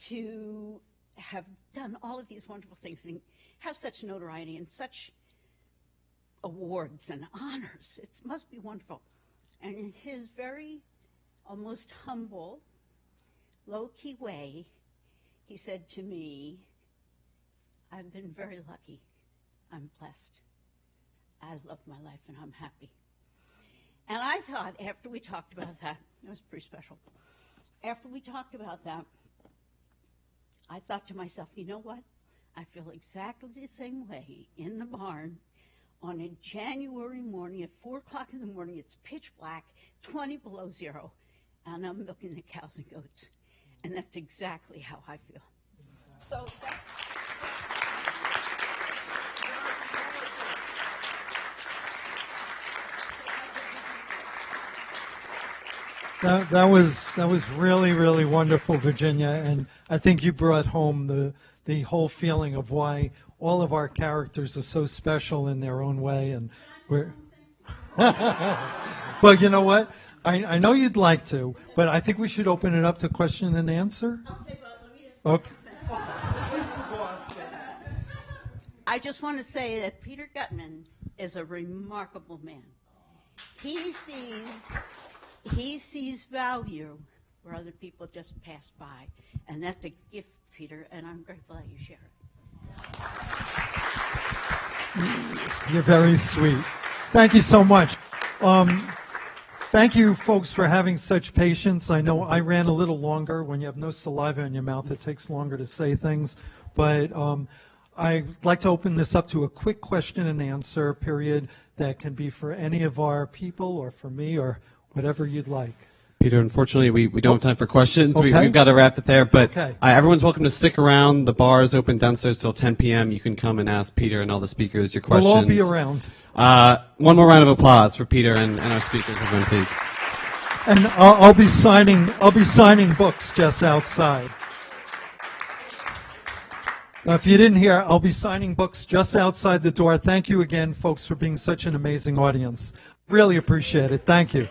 to have done all of these wonderful things and have such notoriety and such awards and honors. It must be wonderful. And in his very almost humble, low-key way, he said to me, I've been very lucky. I'm blessed. I love my life and I'm happy. And I thought, after we talked about that, it was pretty special. After we talked about that, I thought to myself, you know what? I feel exactly the same way in the barn on a January morning at 4 o'clock in the morning. It's pitch black, 20 below zero, and I'm milking the cows and goats. And that's exactly how I feel. So that's... That was really, really wonderful, Virginia, and I think you brought home the whole feeling of why all of our characters are so special in their own way, and we're. Well, you know what? I know you'd like to, but I think we should open it up to question and answer. Okay, well, let me just... Okay. I just want to say that Peter Guttman is a remarkable man. He sees value where other people just pass by, and that's a gift, Peter, and I'm grateful that you share it. You're very sweet. Thank you so much. Thank you, folks, for having such patience. I know I ran a little longer. When you have no saliva in your mouth, it takes longer to say things. But I'd like to open this up to a quick question and answer period that can be for any of our people or for me or whatever you'd like. Peter, unfortunately, we don't have time for questions. Okay. We've got to wrap it there. But Okay. Everyone's welcome to stick around. The bar is open downstairs till 10 p.m. You can come and ask Peter and all the speakers your questions. We'll all be around. One more round of applause for Peter and our speakers, everyone, please. And I'll be signing books just outside. Now, if you didn't hear, I'll be signing books just outside the door. Thank you again, folks, for being such an amazing audience. Really appreciate it. Thank you.